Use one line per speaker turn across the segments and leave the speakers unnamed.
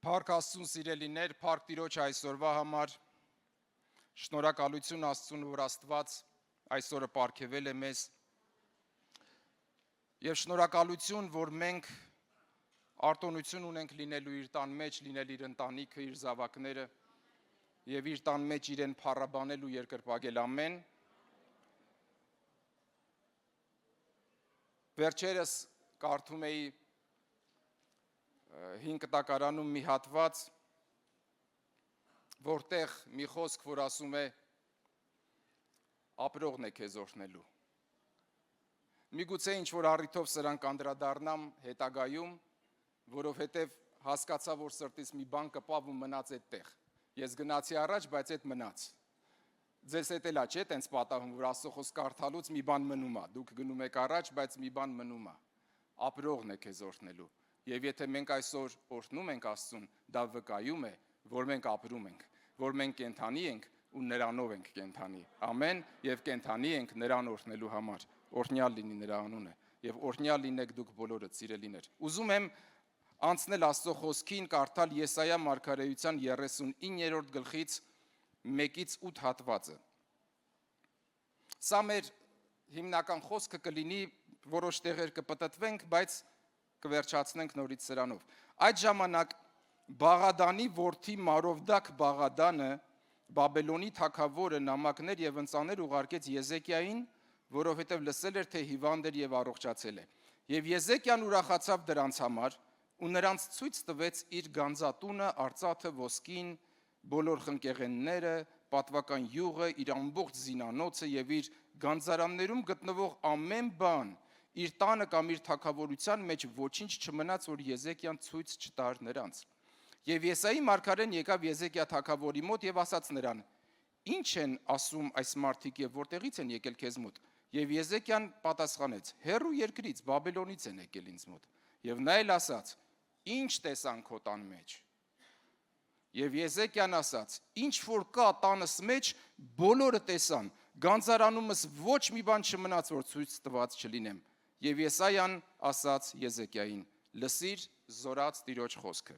Փառք Աստծուն սիրելիներ, փառք Տիրոջ այսօրվա համար, շնորհակալություն Աստծուն, որ Աստված այսօրը պարգևել է մեզ, եւ շնորհակալություն, որ մենք արտոնություն ունենք լինելու իր տան մեջ, լինել իր ընտանիքը, իր զավակները եւ իր տան մեջ իրեն փառաբանել ու երկրպագել, ամեն։ Վերջերս կարդում էի 5 կտակարանում մի հատված, որտեղ մի խոսք, որ ասում է ապրողն է քեզ օրհնելու։ Միգուցե ինչ-որ առիթով սրան կանդրադառնամ հետագայում, որովհետև հասկացա, որ սրտից մի բան կպավ ու մնաց այդտեղ։ Ես գնացի առաջ, բայց այդ մնաց։ Ձեզ հետ էլա չէ, տենց պատահում, որ Աստծո խոսք կարդալուց մի բան մնում է։ Դուք գնում եք առաջ, բայց մի բան մնում է։ Ապրողն է քեզ օրհնելու։ Եվ եթե մենք այսօր օրհնում ենք Աստծուն, դա վկայում է, որ մենք ապրում ենք, որ մենք կենդանի ենք ու նրանով ենք կենդանի։ Ամեն, եւ կենդանի ենք նրան օրհնելու համար։ Օրհնյալ լինի նրա անունը, եւ օրհնյալ լինեք դուք բոլորդ սիրելիներ։ Ուզում եմ անցնել Աստծո խոսքին, կարդալ Եսայա մարգարեության 39-րդ գլխից 1-ից 8 հատվածը։ Սա մեր հիմնական խոսքը կլինի, որոշ տեղեր կպտտվենք, բայց կվերջացնենք նորից սրանով։ Այդ ժամանակ Բաղադանի որդի Մարովդակ Բաղադանը, Բաբելոնի թագավորը նամակներ եւ ընծաներ ուղարկեց Եզեկիային, որովհետեւ լսել էր, թե հիվանդ էր եւ առողջացել է։ Եվ Եզեկիան ուրախացավ դրանց համար ու նրանց ցույց տվեց իր գանձատունը, արծաթը, ոսկին, բոլոր խնկեղենները, պատվական յուղը, իր ամբողջ զինանոցը եւ իր գանձարաններում գտնվող ամեն բան, իր տանը կամ իր թագավորության մեջ ոչինչ չմնաց, որ Եզեկիան ցույց չտար նրանց։ Եվ Եսայի մարգարեն եկավ Եզեկիա թագավորի մոտ եւ ասաց նրան. «Ինչ են ասում այս մարդիկ եւ որտեղից են եկել քեզ մոտ»։ Եվ Եզեկիան պատասխանեց. «Հեռու երկրից, Բաբելոնից են եկել ինձ մոտ»։ Եվ նա էլ ասաց. «Ինչ տեսան քո տան մեջ»։ Եվ Եզեկիան ասաց. «Ինչ որ կա տանս մեջ, բոլորը տեսան, գանձարանումս ոչ մի բան չմնաց, որ ցույց տված չլինեմ»։ Եվ Եսայան ասաց Եզեկիային. «Լսիր զորած Տիրոջ խոսքը։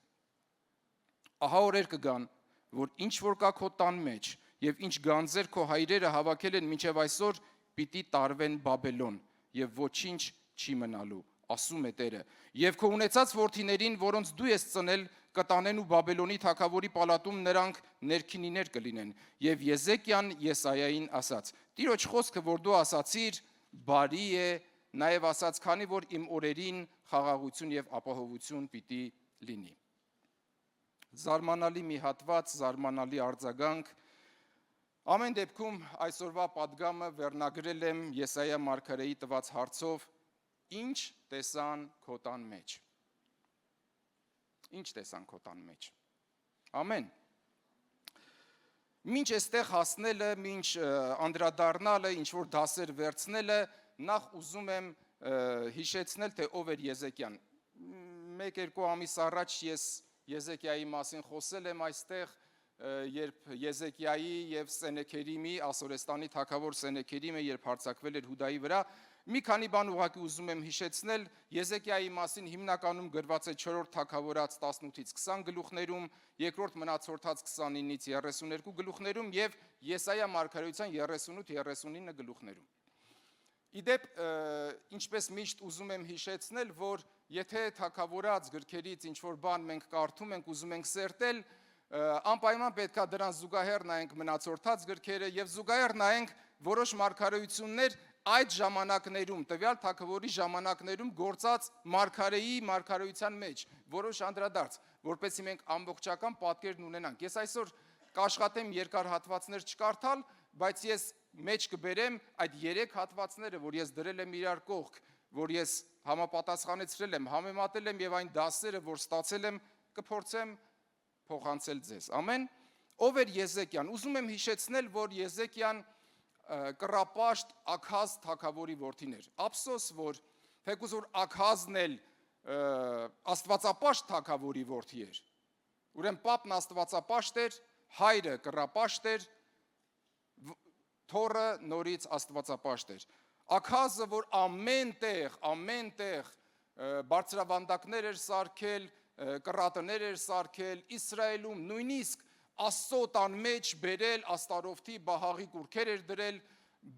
Ահա օրեր կգան, որ ինչ որ կա քո տան մեջ եւ ինչ գանձեր քո հայրերը հավաքել են մինչեւ այսօր, պիտի տարվեն Բաբելոն եւ ոչինչ չի մնալու, ասում է Տերը։ Եվ քո ունեցած որդիներին, որոնց դու ես ծնել, կտանեն ու Բաբելոնի թագավորի պալատում նրանք ներքինիներ կլինեն»։ Եվ Եզեկիան Եսայային ասաց. «Տիրոջ խոսքը, որ դու ասացիր, բարի է, նաեւ ասաց, քանի որ իմ օրերին խաղաղություն եւ ապահովություն պիտի լինի»։ Զարմանալի մի հատված, զարմանալի արձագանք։ Ամեն դեպքում այսօրվա պատգամը վերնագրել եմ Եսայա մարգարեի տված հարցով. «Ինչ տեսան քո տան մեջ»։ Ինչ տեսան քո տան մեջ։ Ամեն։ Մինչ այստեղ հասնելը, մինչ անդրադառնալը, ինչ որ դասեր վերցնելը, նախ ուզում եմ հիշեցնել, թե ով էր Եզեկիան։ 1-2 ամիս առաջ ես Եզեկիայի մասին խոսել եմ այստեղ, երբ Եզեկիայի եւ Սենեքերիմի, Ասորեստանի թագավոր Սենեքերիմը երբ հարձակվել էր Հուդայի վրա, մի քանի բան ուղղակի ուզում եմ հիշեցնել։ Եզեկիայի մասին հիմնականում գրված է 4-րդ թագավորաց 18-ից 20 գլուխներում, երկրորդ մնացորդաց 29-ից 32 գլուխներում եւ Եսայա մարգարեության 38-39 գլուխներում։ Իդեպ, ինչպես միշտ ուզում եմ հիշեցնել, որ եթե թագավորաց գրքերից ինչ-որ բան մենք կարդում ենք, ուզում ենք սերտել, անպայման պետքա դրան զուգահեռ նայենք մնացորդած գրքերը եւ զուգահեռ նայենք որոշ մարգարեություններ այդ ժամանակներում, տվյալ թագավորի ժամանակներում գործած մարգարեի մարգարեության մեջ, որոշ անդրադարձ, որպեսզի մենք ամբողջական պատկերն ունենանք։ Ես այսօր կաշխատեմ երկար հատվածներ չկարդալ, բայց ես մեջ կբերեմ այդ 3 հատվածները, որ ես դրել եմ իրար կողք, որ ես համապատասխանեցրել եմ, համեմատել եմ եւ այն դասերը, որ ստացել եմ, կփորձեմ փոխանցել ձեզ։ Ամեն։ Ով էր Եզեկիան։ Ուզում եմ հիշեցնել, որ Եզեկիան կռապաշտ Աքազ թագավորի որդին էր։ Ափսոս, որ թեկուզ որ Աքազն էլ աստվածապաշտ թագավորի որդի էր։ Ուրեմն պապն աստվածապաշտ էր, հայրը կռապաշտ էր, թորը նորից աստվածապաշտ էր։ Աքազը, որ ամեն տեղ բարձրավանդակներ էր սարքել, կռատներ էր սարքել, Իսրայելում նույնիսկ Աստծո տան մեջ բերել աստարովթի բահաղի կուրքեր էր դրել,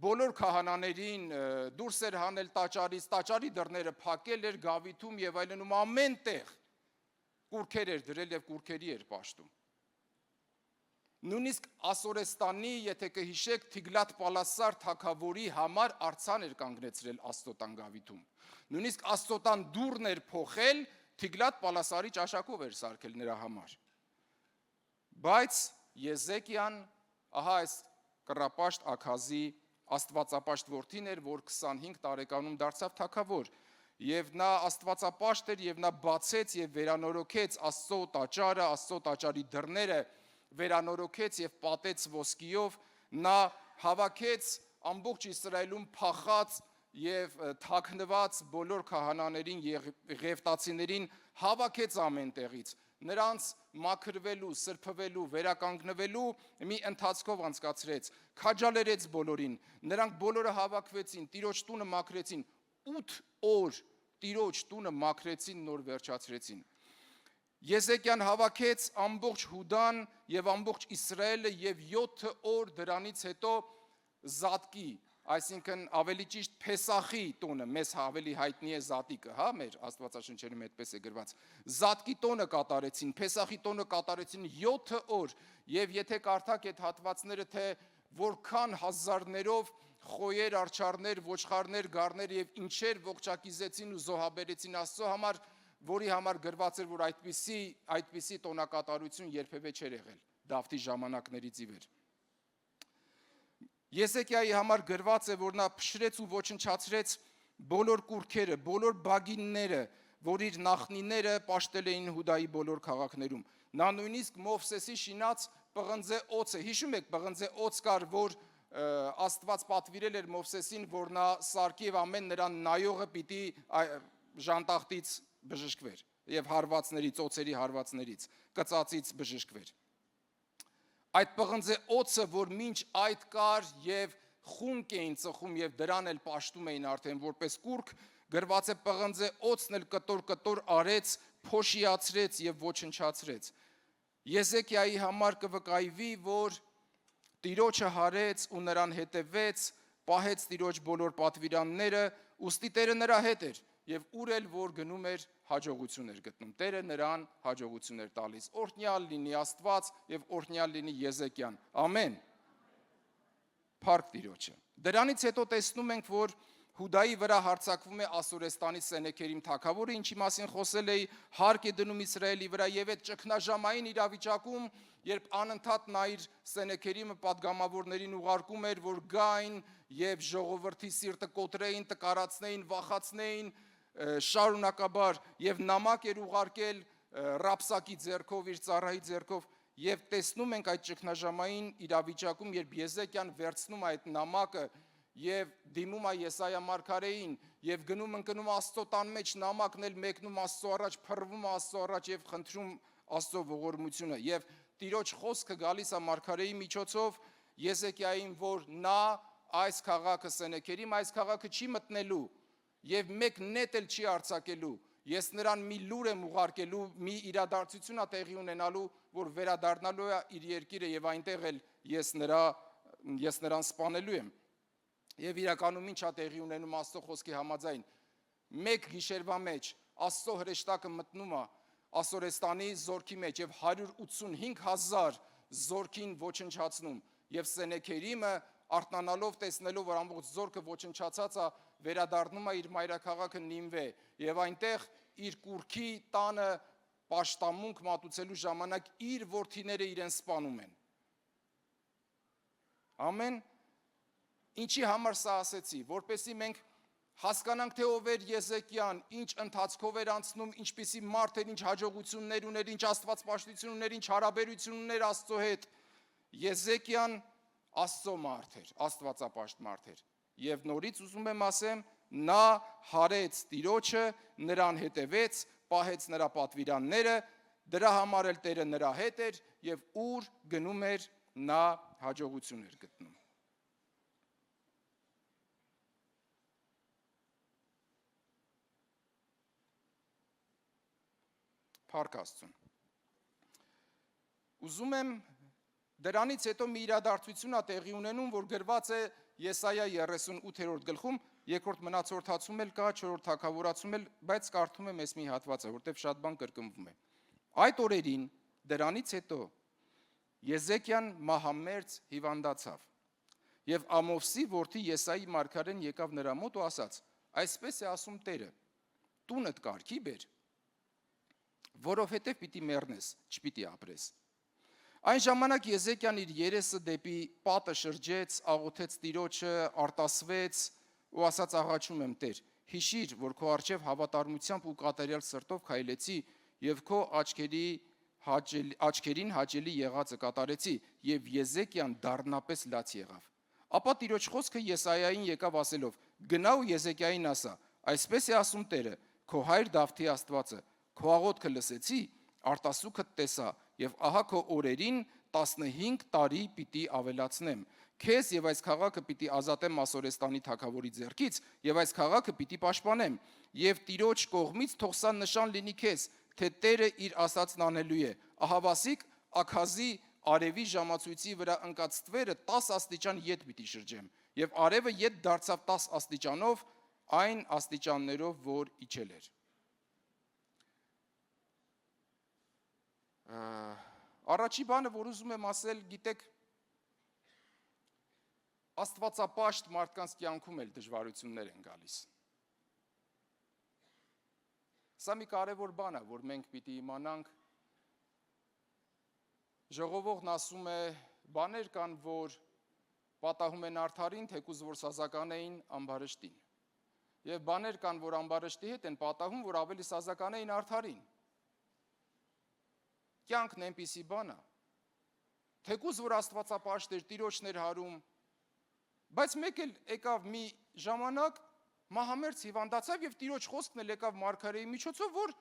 բոլոր քահանաներին դուրս էր հանել տաճարից, տաճարի դռները փակել էր գավիթում եւ այլնում, ամեն տեղ կուրքեր էր դրել եւ կուրքերի էր պաշտում։ Նույնիսկ Ասորեստանի, եթե կհիշեք, Թիգլաթ Պալասար թագավորի համար արձան էր կանգնեցրել Աստծո տան գավիթում։ Նույնիսկ Աստծո տան դուռն էր փոխել, Թիգլաթ Պալասարի ճաշակով էր սարքել նրա համար։ Բայց Եզեկիան, ահա այս կռապաշտ Աքազի աստվածապաշտ որդին էր, որ 25 տարեկանում դարձավ թագավոր, եւ նա աստվածապաշտ էր եւ նա բացեց եւ վերանորոգեց Աստծո տաճարը, Աստծո տաճարի դռները վերանորոգեց եւ պատեց ոսկիով, նա հավաքեց ամբողջ Իսրայելում փախած եւ թաքնված բոլոր քահանաներին, եղևտացիներին հավաքեց ամեն տեղից, նրանց մաքրվելու, սրբվելու, վերականգնվելու մի ընթացքով անցկացրեց, քաջալերեց բոլորին, նրանք բոլորը հավաքվեցին, Տիրոջ տունը մաքրեցին, 8 օր Տիրոջ տունը մաքրեցին, նոր վերջացրեցին։ Եզեկիան հավաքեց ամբողջ Հուդան եւ ամբողջ Իսրայելը եւ 7 օր դրանից հետո Զատկի, այսինքն ավելի ճիշտ Փեսախի տոնը, մեզ ավելի հայտնի է Զատիկը, հա, մեր Աստվածաշնչերում այդպես է գրված։ Զատկի տոնը կատարեցին, Փեսախի տոնը կատարեցին 7 օր, եւ եթե կարդաք այդ հատվածները, թե որքան հազարներով խոյեր, արջառներ, ոչխարներ, գառներ եւ ինչեր ողջակիզեցին ու զոհաբերեցին Աստծո համար, որի համար գրված էր, որ այդպիսի տոնակատարություն երբևէ չէր եղել Դավթի ժամանակներից ի վեր։ Եզեկիայի համար գրված է, որ նա փշրեց ու ոչնչացրեց բոլոր կուրքերը, բոլոր բագինները, որ իր նախնիները պաշտել էին Հուդայի բոլոր քաղաքներում։ Նա նույնիսկ Մովսեսի շինած պղնձե օձը, հիշում եք, պղնձե օձ կար, որ Աստված պատվիրել էր Մովսեսին, որ նա սարքի եւ ամեն նրան նայողը պիտի ժանտախտից բժշկվեր եւ հարվածներից, օծերի հարվածներից, կծածից բժշկվեր։ Այդ պղնձե օծը, որ մինչ այդ կար եւ խունկ էին ծխում եւ դրան էլ պաշտում էին արդեն որպես կուրք, գրված է պղնձե օծն էլ կտոր արեց, փոշիացրեց եւ ոչնչացրեց։ Եզեկիայի համար կվկայվի, որ Տիրոջը հարեց ու նրան հետևեց, պահեց Տիրոջ բոլոր պատվիրանները, ուստի Տերը նրա հետ էր եւ ուր էլ որ գնում էր հաջողություն էր գտնում։ Տերը նրան հաջողություն էր տալիս։ Օրհնյալ լինի Աստված եւ օրհնյալ լինի Եզեկիան։ Ամեն։ Փառք Տիրոջը։ Դրանից հետո տեսնում ենք, որ Հուդայի վրա հարձակվում է Ասորեստանի Սենեքերիմ թագավորը, ինչի մասին խոսել էի, հարկ է դնում Իսրայելի վրա եւ այդ ճգնաժամային իրավիճակում, երբ անընդհատ նա իր Սենեքերիմը պատգամավորներին ուղարկում էր, որ գային եւ ժողովրդի սիրտը կոտրեին, տկարացնեին, վախացնեին, շարունակաբար եւ նամակ էր ուղարկել Ռապսակի ձեռքով, իր ծառայի ձեռքով, եւ տեսնում ենք այդ ճգնաժամային իրավիճակում, երբ Եզեկիան վերցնում այդ նամակը եւ դիմում է Եսայա մարգարեին եւ գնում ընկնում Աստծո տան մեջ, նամակն էլ մեկնում Աստծո առաջ, փռվում Աստծո առաջ եւ խնդրում Աստծո ողորմությունը եւ Տիրոջ խոսքը գալիս է մարգարեի միջոցով Եզեկիային, որ նա այս քաղաքը Սենեքերիմ, այս քաղաքը չի մտնելու եւ մեկ նետ էլ չի արձակելու, ես նրան մի լուր եմ ուղարկելու, մի իրադարձություն է տեղի ունենալու, որ վերադառնալու է իր երկիրը եւ այնտեղ էլ ես նրան սպանելու եմ։ Եվ իրականում ինչ է տեղի ունենում Աստծո խոսքի համաձայն, մեկ գիշերվա մեջ Աստծո հրեշտակը մտնում է Ասորեստանի զորքի մեջ եւ 185,000 զորքին ոչնչացնում եւ Սենեքերիմը արթնանալով տեսնելով, որ ամբողջ զորքը ոչնչացած է, վերադառնում է իր մայրաքաղաքը Նինվե եւ այնտեղ իր կուրքի տանը պաշտամունք մատուցելու ժամանակ իր որդիները իրեն սպանում են։ Ամեն։ Ինչի համար սա ասեցի, որպեսզի մենք հասկանանք, թե ով էր Եզեկիան, ինչ ընթացքով էր անցնում, ինչպիսի մարդ էր, ինչ հաջողություններ ուներ, ինչ աստվածպաշտություն ուներ, ինչ հարաբերություն ուներ Աստծո հետ։ Եզեկիան Աստծո մարդ էր, աստվածապաշտ մարդ էր։ Եվ նորից ուզում եմ ասեմ, նա հարեց Տիրոջը, նրան հետևեց, պահեց նրա պատվիրանները, դրա համար էլ Տերը նրա հետ էր եւ ուր գնում էր նա հաջողություն էր գտնում։ Փառք Աստծուն։ Ուզում եմ դրանից հետո մի իրադարձություն է տեղի ունենում, որ գրված է Եսայա 38-րդ գլխում, երկրորդ մնացորդացում էլ կա, 4-րդ թագավորացում էլ, բայց կարդում եմ այս մի հատվածը, որտեղ շատ բան կրկնվում է։ Այդ օրերին դրանից հետո Եզեկիան մահամերձ հիվանդացավ, եւ Ամովսի որդի Եսայի մարգարեն եկավ նրա մոտ ու ասաց. այսպես է ասում Տերը, տունդ կարգի բեր, որովհետև պիտի մեռնես, չպիտի ապրես։ Այն ժամանակ Եզեկիան իր երեսը դեպի պատը շրջեց, աղոթեց Տիրոջը, արտասվեց ու ասաց. աղաչում եմ Տեր, հիշիր, որ քո առջև հավատարմությամբ ու կատարյալ սրտով քայլեցի եւ քո աչքերին հաճելի եղածը կատարեցի, եւ Եզեկիան դառնապես լաց եղավ։ Ապա Տիրոջ խոսքը Եսայային եկավ ասելով. գնա ու Եզեկիային ասա. այսպես է ասում Տերը, քո հայր Դավթի Աստվածը, քո աղոթքը լսեցի, արտասուքդ տեսա, եւ ահա քո օրերին 15 տարի պիտի ավելացնեմ։ Քեզ եւ այս քաղաքը պիտի ազատեմ Մասորեստանի թագավորի ձեռքից, եւ այս քաղաքը պիտի պաշտպանեմ, եւ Տիրոջ կողմից թող սա նշան լինի քեզ, թե Տերը իր ասածն անելու է։ Ահավասիկ Աքազի արևի ժամացույցի վրա ընկած ստվերը 10 աստիճան ետ պիտի շրջեմ, եւ արևը ետ դարձավ 10 աստիճանով, այն աստիճաններով, որ իջել էր։ Առաջի բանը, որ ուզում եմ ասել, գիտեք, աստվածապաշտ մարդկանց կյանքում էլ դժվարություններ են գալիս։ Սա մի կարևոր բան է, որ մենք պիտի իմանանք։ Ժողովողն ասում է, բաներ կան, որ պատահում են արդարին, թեկուզ որ սազական էին ամբարշտին։ Եվ բաներ կան, որ ամբարշտի հետ են պատահում, որ ավելի սազական էին արդարին։ Կյանքն այնպիսի բան է։ Թեկուզ որ աստվածապաշտ էր, Տիրոջն էր հարում, բայց մեկ էլ եկավ մի ժամանակ, մահամերձ հիվանդացավ եւ Տիրոջ խոսքն էլ եկավ մարգարեի միջոցով, որ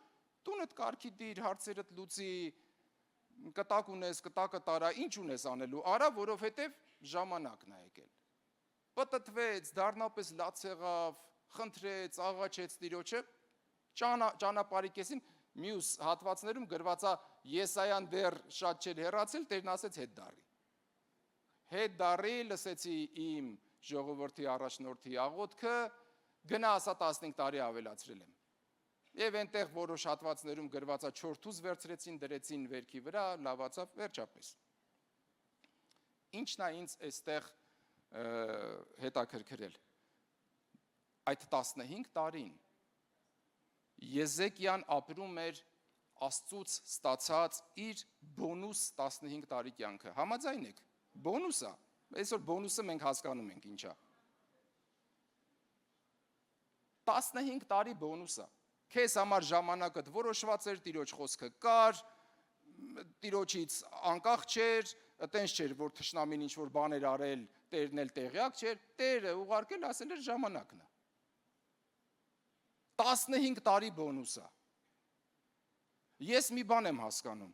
տունդ կարգի դիր, հարցերդ լուծի, կտակ ունես, կտակը տարա, ինչ ունես անելու, արա, որովհետև ժամանակն է եկել։ Պտտվեց, դառնապես լաց եղավ, խնդրեց, աղաչեց Տիրոջը, ճանապարհի կեսին, մյուս հատվածներում գրված է Եսայան դեռ շատ չէր հեռացել, Տերն ասեց հետ դառի։ Հետ դառի, լսեցի իմ ժողովրդի առաջնորդի աղոթքը, գնա ասա 15 տարի ավելացրել եմ։ Եվ այնտեղ որոշ հատվածներում գրված է 4 թուզ վերցրեցին, դրեցին վերքի վրա, լավացավ, վերջապես։ Ինչն է ինձ այստեղ հետաքրքրել։ Այդ 15 տարին Եզեկիան ապրում էր Աստծուց ստացած իր բոնուս 15 տարի կյանքը։ Համաձայն եք, բոնուս է։ Այսօր բոնուսը մենք հասկանում ենք ինչա։ 15 տարի բոնուս է։ Քեզ համար ժամանակդ որոշված էր, Տիրոջ խոսքը կար, Տիրոջից անկախ չէր, այտենց չէր, որ թշնամին ինչ-որ բաներ արել, Տերն էլ տեղյակ չէր, Տերը ուղարկել ասել էր ժամանակն է։ 15 տարի բոնուս է։ Ես մի բան եմ հասկանում,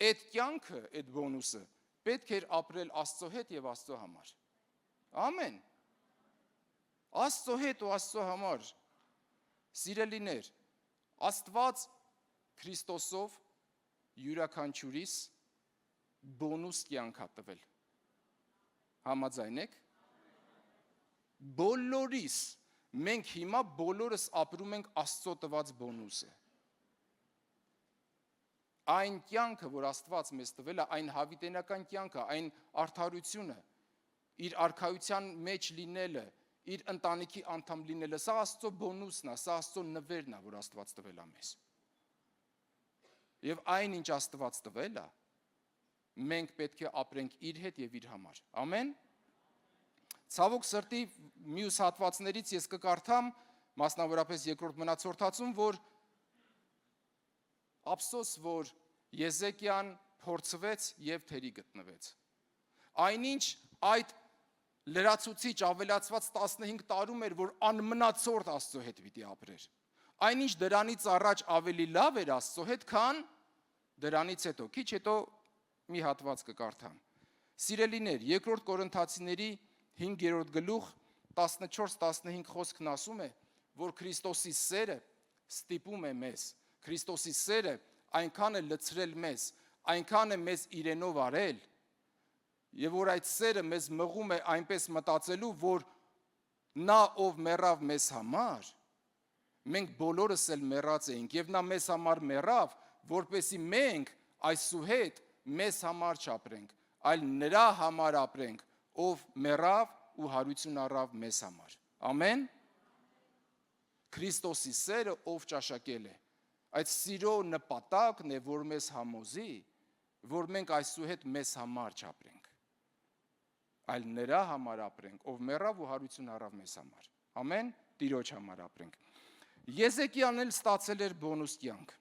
այդ կյանքը, այդ բոնուսը պետք էր ապրել Աստծո հետ եւ Աստծո համար։ Ամեն։ Աստծո հետ ու Աստծո համար։ Սիրելիներ, Աստված Քրիստոսով յուրաքանչյուրիս բոնուս կյանք է տվել։ Համաձայն եք։ Բոլորիս, մենք հիմա բոլորս ապրում ենք Աստծո տված բոնուսը։ Այն կյանքը, որ Աստված մեզ տվել է, այն հավիտենական կյանքը, այն արդարությունը, իր արքայության մեջ լինելը, իր ընտանիքի անդամ լինելը, սա Աստծո բոնուսն է, սա Աստծո նվերն է, որ Աստված տվել է մեզ։ Եվ այն, ինչ Աստված տվել է, մենք պետք է ապրենք իր հետ եւ իր համար։ Ամեն։ Ցավոք սրտի մյուս հատվածներից ես կկարդամ, մասնավորապես երկրորդ մնացորդացում, որ ափսոս, որ Եզեկիան փորձվեց եւ թերի գտնվեց։ Այնինչ այդ լրացուցիչ ավելացված 15 տարում էր, որ անմնացորդ Աստծո հետ պիտի ապրեր։ Այնինչ դրանից առաջ ավելի լավ էր Աստծո հետ, քան դրանից հետո։ Քիչ հետո մի հատված կկարդամ։ Սիրելիներ, երկրորդ Կորինթացիների 5-րդ գլուխ 14-15 խոսքն ասում է, որ Քրիստոսի սերը ստիպում է մեզ, Քրիստոսի սերը այնքան է լցրել մեզ, այնքան է մեզ իրենով արել, եւ որ այդ սերը մեզ մղում է այնպես մտածելու, որ նա ով մեռավ մեզ համար, մենք բոլորս էլ մեռած էինք եւ նա մեզ համար մեռավ, որպեսզի մենք այսուհետ մեզ համար չապրենք, այլ նրա համար ապրենք, ով մեռավ ու հարություն առավ մեզ համար։ Ամեն։ Քրիստոսի սերը ով ճաշակել է, այդ սիրո նպատակն է, որ մեզ համոզի, որ մենք այսուհետ մեզ համար չապրենք, այլ նրա համար ապրենք, ով մեռավ ու հարություն առավ մեզ համար։ Ամեն։ Տիրոջ համար ապրենք։ Եզեկիան էլ ստացել էր բոնուս կյանք։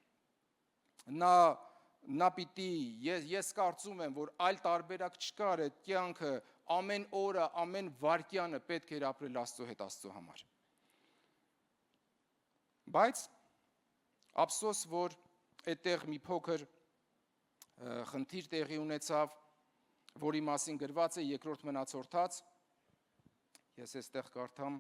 Նա պիտի, ես կարծում եմ, որ այլ տարբերակ չկար, այդ կյանքը ամեն օրը, ամեն վայրկյանը պետք էր ապրել Աստծո հետ, Աստծո համար։ Բայց ափսոս, որ այդտեղ մի փոքր խնդիր տեղի ունեցավ, որի մասին գրված է երկրորդ մնացորդաց, ես այստեղ կարդամ,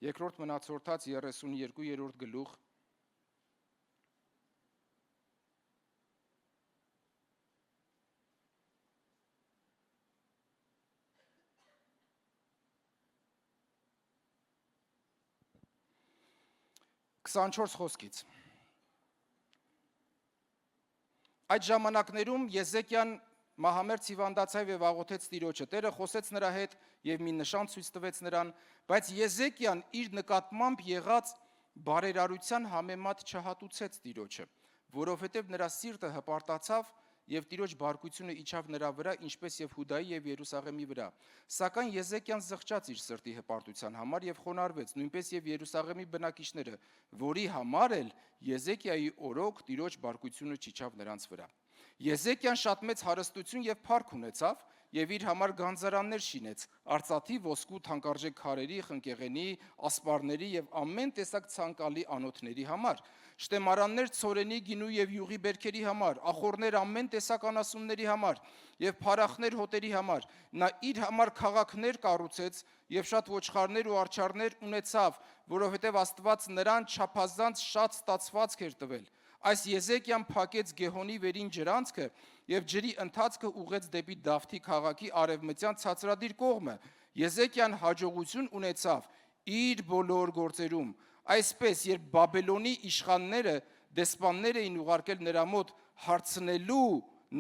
երկրորդ մնացորդաց 32-րդ գլուխ, քսանչորս խոսքից։ Այդ ժամանակներում Եզեկիան մահամերձ հիվանդացավ եւ աղոթեց Տիրոջը, Տերը խոսեց նրա հետ եւ մի նշան ցույց տվեց նրան, բայց Եզեկիան իր նկատմամբ եղած բարերարության համեմատ չհատուցեց Տիրոջը, որովհետեւ նրա սիրտը հպարտացավ եւ Տիրոջ բարկությունը իջավ նրա վրա, ինչպես եւ Հուդայի եւ Երուսաղեմի վրա։ Սակայն Եզեկիան զղջաց իր սրտի հպարտության համար եւ խոնարհվեց, նույնպես եւ Երուսաղեմի բնակիչները, որի համար էլ Եզեկիայի օրոք Տիրոջ բարկությունը չիջավ նրանց վրա։ Եզեկիան շատ մեծ հարստություն եւ փառք ունեցավ եւ իր համար գանձարաններ շինեց, արծաթի, ոսկու, թանկարժեք քարերի, խնկեղենի, ասպարների եւ ամեն տեսակ ցանկալի անոթների համար, շտեմարաններ ցորենի, գինու եւ յուղի բերքերի համար, ախորներ ամեն տեսակ անասունների համար եւ փարախներ հոտերի համար։ Նա իր համար քաղաքներ կառուցեց եւ շատ ոչխարներ ու արջառներ ունեցավ, որովհետեւ Աստված նրան չափազանց շատ ստացվածք էր տվել։ Այս Եզեկիան փակեց Գեհոնի վերին ջրանցքը եւ ջրի ընթացքը ուղեց դեպի Դավթի քաղաքի արևմտյան ցածրադիր կողմը։ Եզեկիան հաջողություն ունեցավ իր բոլոր գործերում։ Այսպես, երբ Բաբելոնի իշխանները դեսպաններ էին ուղարկել նրա մոտ հարցնելու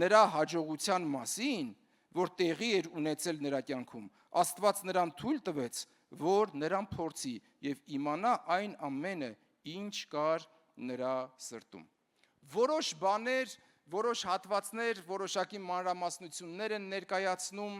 նրա հաջողության մասին, որ տեղի էր ունեցել նրա կյանքում, Աստված նրան թույլ տվեց, որ նրան փորձի եւ իմանա այն ամենը, ինչ կար նրա սրտում։ Որոշ բաներ, որոշ հատվածներ, որոշակի մանրամասնություններ են ներկայացնում,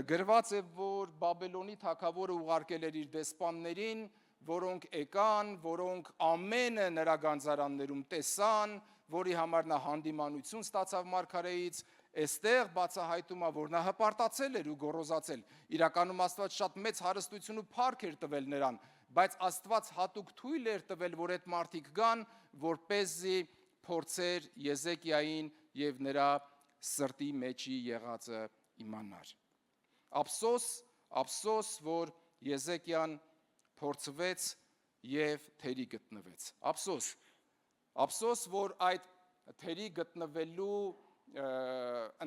գրված է, որ Բաբելոնի թագավորը ուղարկել էր իր դեսպաններին, որոնք եկան, որոնք ամենը նրա գանձարաններում տեսան, որի համար նա հանդիմանություն ստացավ մարգարեից, այստեղ բացահայտում է, որ նա հպարտացել էր ու գոռոզացել։ Իրականում Աստված շատ մեծ հարստություն ու փառք էր տվել նրան, բայց Աստված հատուկ թույլ էր տվել, որ այդ մարդիկ գան, որպեսզի փորձեր Եզեկիային եւ նրա սրտի մեջի եղածը իմանար։ Ափսոս, որ Եզեկիան փորձվեց եւ թերի գտնվեց։ Ափսոս, որ այդ թերի գտնվելու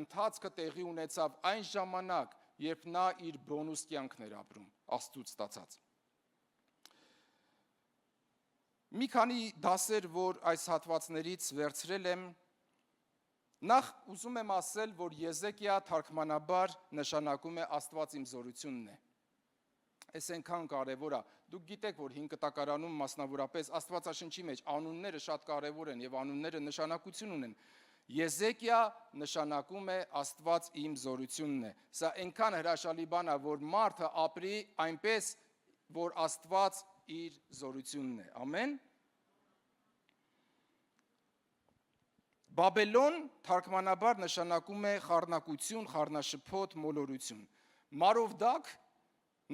ընթացքը տեղի ունեցավ այն ժամանակ, երբ նա իր բոնուս կյանքն էր ապրում, Աստծուց ստացած։ Մի քանի դասեր, որ այս հատվածներից վերցրել եմ, նախ ուզում եմ ասել, որ Եզեկիա թարգմանաբար նշանակում է Աստված իմ զորությունն է։ Այս այնքան կարևոր է։ Դուք գիտեք, որ հին կտակարանում մասնավորապես Աստվածաշնչի մեջ անունները շատ կարևոր են եւ անունները նշանակություն ունեն։ Եզեկիա նշանակում է Աստված իմ զորությունն է։ Սա այնքան հրաշալի բան է, որ մարդը ապրի այնպես, որ Աստված իր զորությունն է։ Ամեն։ Բաբելոն թարգմանաբար նշանակում է խառնակություն, խառնաշփոթ, մոլորություն։ Մարովդակ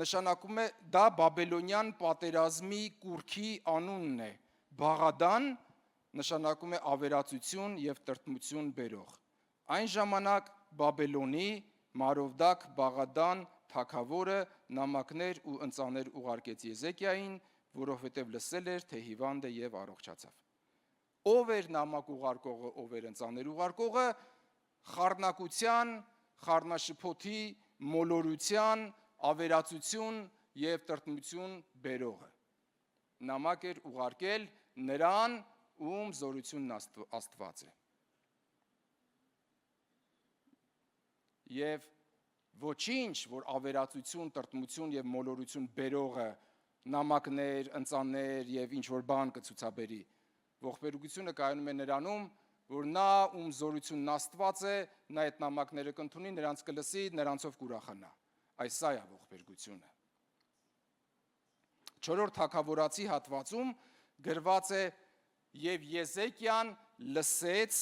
նշանակում է դա բաբելոնյան պատերազմի կուռքի անունն է։ Բաղադան նշանակում է ավերածություն եւ տրտմություն բերող։ Այն ժամանակ Բաբելոնի, Մարովդակ, Բաղադան թագավորը նամակներ ու ընծաներ ուղարկեց Եզեկիային, որովհետև լսել էր, թե հիվանդ է եւ առողջացավ։ Ով էր նամակ ուղարկողը, ով էր ընծաներ ուղարկողը, խառնակության, խառնաշփոթի, մոլորության, ավերածություն եւ տրտմություն բերողը։ Նամակ էր ուղարկել նրան, ում զորությունն Աստված է։ Եվ ոչինչ, որ ավերածություն, տրտմություն եւ մոլորություն բերողը նամակներ, ընծաններ եւ ինչ որ բան կցուցաբերի, ողբերգությունը կայանում է նրանում, որ նա ում զորությունն Աստված է, նա այդ նամակները կընդունի, նրանց կլսի, նրանցով կուրախանա։ Այս սա է ողբերգությունը։ 4-րդ թագավորացի հատվածում գրված է. «Եվ Եզեկիան լսեց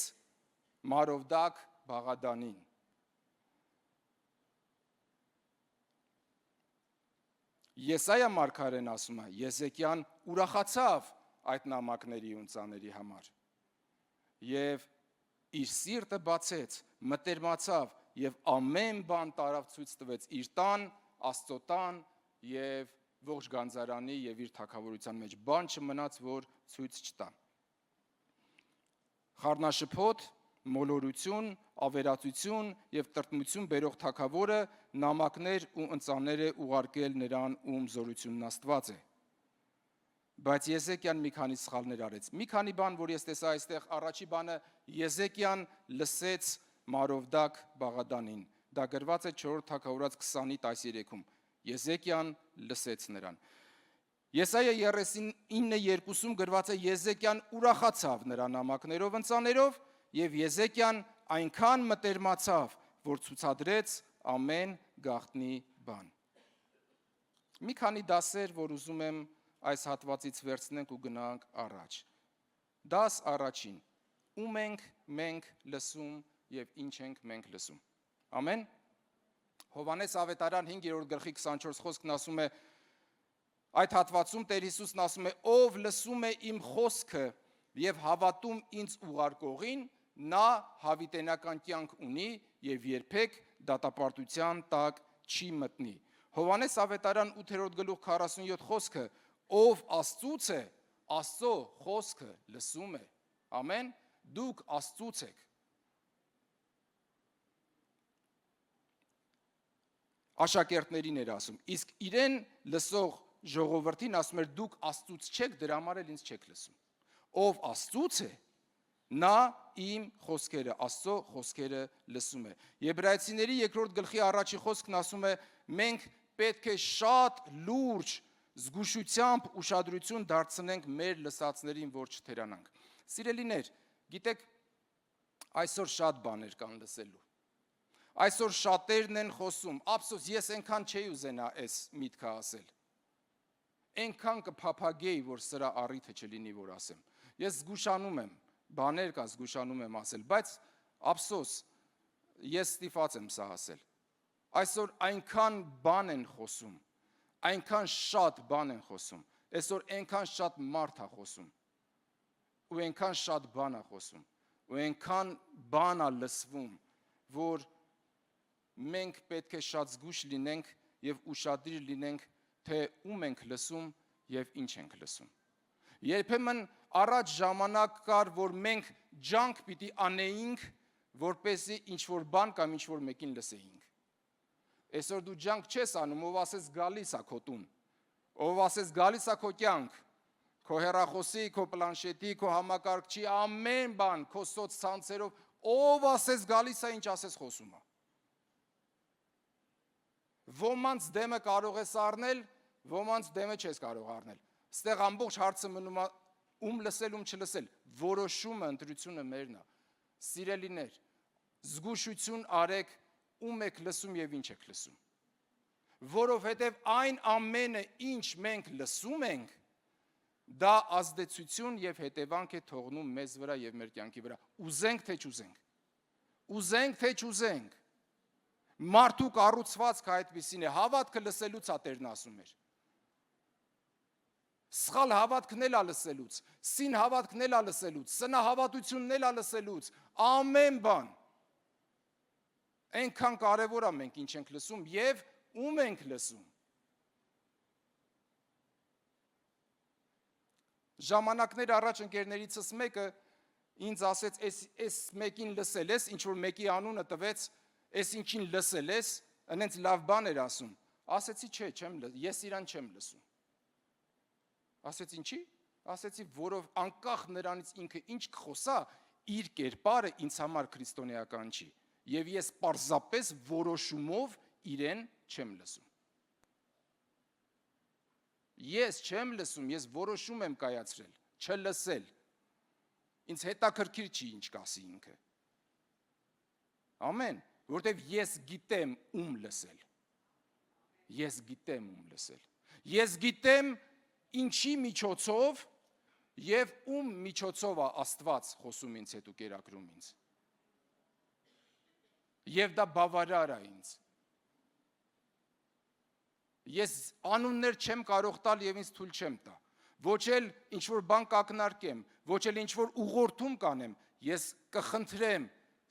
Մարովդակ Բաղադանին»։ Եսայա մարգարեն ասում է. Եզեկիան ուրախացավ այդ նամակների ու ընծաների համար եւ իր սիրտը բացեց, մտերմացավ եւ ամեն բան տարավ ցույց տվեց իր տան, Աստծո տան եւ ողջ գանձարանի եւ իր թագավորության մեջ, բան չմնաց, որ ցույց չտա։ Խառնաշփոթ, մոլորություն, ավերածություն եւ տրտմություն բերող թագավորը նամակներ ու ընծաներ է ուղարկել նրան, ում զորությունն Աստված է։ Բայց Եզեկիան մի քանի սխալներ արեց։ Մի քանի բան, որ ես տեսա այստեղ, առաջի բանը Եզեկիան լսեց Մարովդակ Բաղադանին։ Դա գրված է 4 թագավորաց 20-ի 13-ում։ Եզեկիան լսեց նրան։ Եսայա 39:2-ում գրված է. Եզեկիան ուրախացավ նրա նամակներով, ընծաներով, եւ Եզեկիան այնքան մտերմացավ, որ ցուցադրեց ամեն գաղտնի բան։ Մի քանի դասեր, որ ուզում եմ այս հատվածից վերցնենք ու գնանք առաջ։ Դաս առաջին. ում ենք մենք լսում եւ ինչ ենք մենք լսում։ Ամեն։ Հովհաննես ավետարան 5-րդ գլխի 24 խոսքն ասում է. այդ հատվածում Տեր Հիսուսն ասում է. ով լսում է իմ խոսքը եւ հավատում ինձ ուղարկողին, նա հավիտենական կյանք ունի եւ երբեք դատապարտության տակ չի մտնի։ Հովհաննես ավետարան 8-րդ գլուխ 47 խոսքը. ով Աստծուց է, Աստծո խոսքը լսում է։ Ամեն։ Դուք Աստծուց եք։ Աշակերտներին էր ասում, իսկ իրեն լսող ժողովրդին ասում էր, դուք Աստծուց չեք, դրա համար էլ ինձ չեք լսում։ Ով Աստծուց է, նա իմ խոսքերը, Աստծո խոսքերը լսում է։ Եբրայեցիների 2-րդ գլխի առաջի խոսքն ասում է, մենք պետք է շատ լուրջ զգուշությամբ ուշադրություն դարձնենք մեր լսածներին, որ չթերանանք։ Սիրելիներ, գիտեք, այսօր շատ բաներ կան լսելու։ Այսօր շատերն են խոսում, ափսոս ես այնքան չէի ուզենա այս միտքը ասել։ Այնքան կփափագեի, որ սրա առիթը չլինի, որ ասեմ։ Ես զգուշանում եմ, բաներ կա, զգուշանում եմ ասել, բայց ափսոս ես ստիպված եմ սա ասել։ Այսօր այնքան բան են խոսում, այնքան շատ բան են խոսում, այսօր այնքան շատ մարդ է խոսում, ու այնքան շատ բան է խոսում, ու այնքան բան է լսվում, որ մենք պետք է շատ զգույշ լինենք եւ ուշադիր լինենք, թե ում ենք լսում եւ ինչ ենք լսում։ Երբեմն առաջ ժամանակ կար, որ մենք ջանք պիտի անեինք, որպեսզի ինչ որ բան կամ ինչ որ մեկին լսեինք։ Այսօր դու ջանք չես անում, ով ասես գալիս է քո տուն, ով ասես գալիս է քո կյանք, քո հեռախոսի, քո պլանշետի, քո համակարգչի ամեն բան, քո սոցցանցերով, ով ասես գալիս է, ինչ ասես խոսում է։ Ոմանց դեմը կարող ես առնել, ոմանց դեմը չես կարող առնել։ Ստեղ ամբողջ հարցը մնում է ում լսել, ում չլսել։ Որոշումը, ընտրությունը մերն է։ Սիրելիներ, զգուշություն արեք, ում եք լսում եւ ինչ եք լսում։ Որովհետեւ այն ամենը, ինչ մենք լսում ենք, դա ազդեցություն եւ հետևանք է թողնում մեզ վրա եւ մեր կյանքի վրա։ Ուզենք թե չուզենք։ Ուզենք թե չուզենք։ Մարդու կառուցվածքը այդպիսին է, հավատքը լսելուց է Տերն ասում էր։ Սխալ հավատքն էլ է լսելուց, սին հավատքն էլ է լսելուց, սնահավատությունն էլ է լսելուց, ամեն բան։ Այնքան կարևոր է մենք ինչ ենք լսում եւ Ում ենք լսում։ Ժամանակներ առաջ ընկերներիցս մեկը ինձ ասեց, այս մեկին լսել ես, ինչ որ մեկի անունը տվեց, այս ինչին լսել ես, այնց լավ բան էր ասում։ Ասեցի, չէ, ես իրան չեմ լսում։ Ասեց ինչի։ Ասեցի, որով անկախ նրանից ինքը ինչ կխոսա, իր կերպարը ինձ համար քրիստոնեական չի, եւ ես պարզապես որոշումով իրեն չեմ լսում։ Ես չեմ լսում, ես որոշում եմ կայացրել, չլսել։ Ինձ հետաքրքիր չի ինչ կասի ինքը։ Ամեն, որտեվ ես գիտեմ ում լսել։ Ես գիտեմ ում լսել։ Ես գիտեմ ինչի միջոցով եւ ում միջոցով է Աստված խոսում ինձ հետ ու կերակրում ինձ։ Եվ դա բավարար է ինձ։ Ես անուններ չեմ կարող տալ եւ ինձ թույլ չեմ տա։ Ոչ էլ ինչ որ բան կակնարկեմ, ոչ էլ ինչ որ ուղղորդում կանեմ, ես կխնդրեմ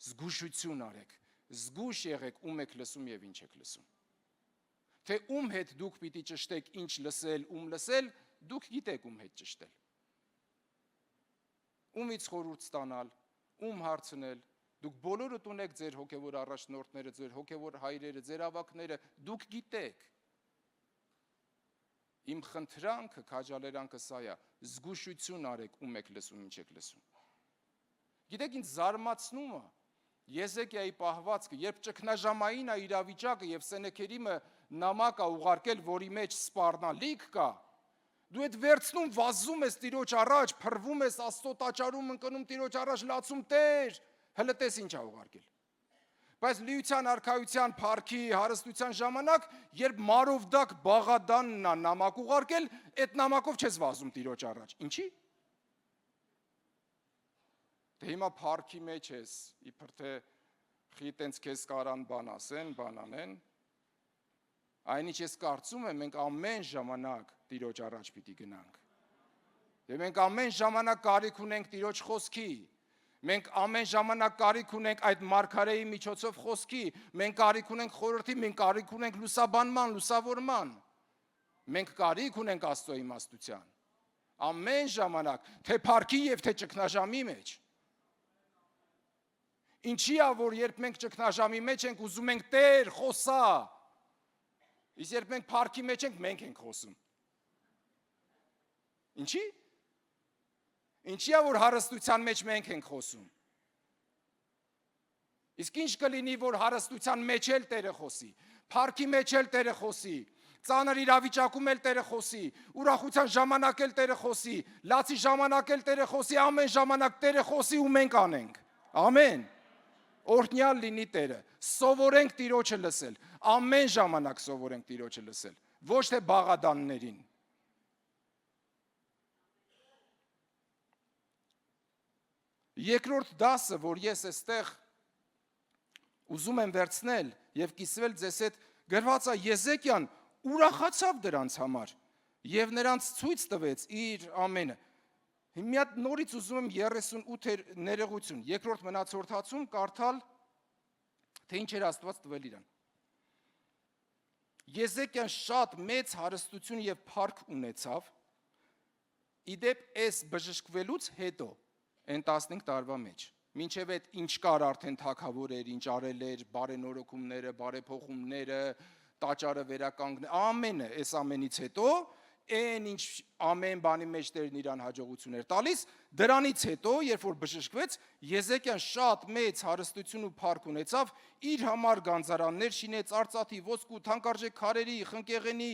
զգուշություն արեք։ Զգուշ եղեք ում եք լսում եւ ինչ եք լսում։ Թե ում հետ դուք պիտի ճշտեք ինչ լսել, ում լսել, դուք գիտեք ում հետ ճշտել։ Ումից խորհուրդ ստանալ, ում հարցնել, դուք բոլորդ ունեք ձեր հոգևոր առաջնորդները, ձեր հոգևոր հայրերը, ձեր ավակները, դուք գիտեք։ Իմ խնդրանքը, քաջալերանքը սա է, զգուշություն արեք ում եք լսում, ինչ եք լսում։ Գիտեք, ինձ զարմացնում է Եզեկիայի պահվածքը, երբ ճգնաժամային է իրավիճակը եւ Սենեքերիմը նամակ է ուղարկել, որի մեջ սպառնալիք կա, դու այդ վերցնում, վազում ես Տիրոջ առաջ, փռվում ես Աստծո տաճարում, ընկնում Տիրոջ առաջ, լացում Տեր, հələ տես ինչ է ուղարկել։ Բայց լիության, արքայության, փառքի, հարստության ժամանակ, երբ Մարովդակ Բաղադանն է նամակ ուղարկել, այդ նամակով չես վազում Տիրոջ առաջ։ Ինչի՞։ Դե հիմա փառքի մեջ ես, իբր թե խի տենց քեզ կարան բան ասեն, բան անեն։ Այնինչ ես կարծում եմ, մենք ամեն ժամանակ Տիրոջ առաջ պիտի գնանք։ Եվ մենք ամեն ժամանակ կարիք ունենք Տիրոջ խոսքի։ Մենք ամեն ժամանակ կարիք ունենք այդ մարգարեի միջոցով խոսքի, մենք կարիք ունենք խորհրդի, մենք կարիք ունենք լուսաբանման, լուսավորման։ Մենք կարիք ունենք Աստծո իմաստության։ Ամեն ժամանակ, թե փառքի եւ թե ճգնաժամի մեջ։ Ինչի՞ է, որ երբ մենք ճգնաժամի մեջ ենք, ուզում ենք Տեր, խոսա։ Իսկ երբ մենք փառքի մեջ ենք, մենք ենք խոսում։ Ինչի՞։ Ինչի՞ է, որ հարստության մեջ մենք ենք խոսում։ Իսկ ինչ կլինի, որ հարստության մեջ էլ Տերը խոսի, փառքի մեջ էլ Տերը խոսի, ծանր իրավիճակում էլ Տերը խոսի, ուրախության ժամանակ էլ Տերը խոսի, լացի ժամանակ էլ Տերը խոսի, ամեն ժամանակ Տերը խոսի ու մենք անենք։ Ամեն։ Օրհնյալ լինի Տերը։ Սովորենք Տիրոջը լսել, ամեն ժամանակ սովորենք Տիրոջը լսել, ոչ թե բաղադաններին։ Երկրորդ դասը, որ ես այստեղ ուզում եմ վերցնել եւ կիսվել ձեզ հետ, գրված է Եզեկիան ուրախացավ դրանց համար եւ նրանց ցույց տվեց իր ամենը։ Մի հատ նորից ուզում եմ 38 ներողություն, երկրորդ մնացորդացում կարդալ, թե ինչ էր Աստված տվել իրան։ Եզեկիան շատ մեծ հարստություն եւ փառք ունեցավ, իդեպ այս բժշկվելուց հետո, այն 15 տարվա մեջ, մինչև այդ ինչ կար արդեն թագավոր էր, ինչ արել էր, բարենորոգումները, բարեփոխումները, տաճարը վերականգնել, ամենը, այս ամենից հետո այն ինչ ամեն բանի մեջ Տերն իրան հաջողություն էր տալիս, դրանից հետո, երբ որ բժշկվեց, Եզեկիան շատ մեծ հարստություն ու փառք ունեցավ, իր համար գանձարաններ շինեց, արծաթի, ոսկու, թանկարժեք քարերի, խնկեղենի,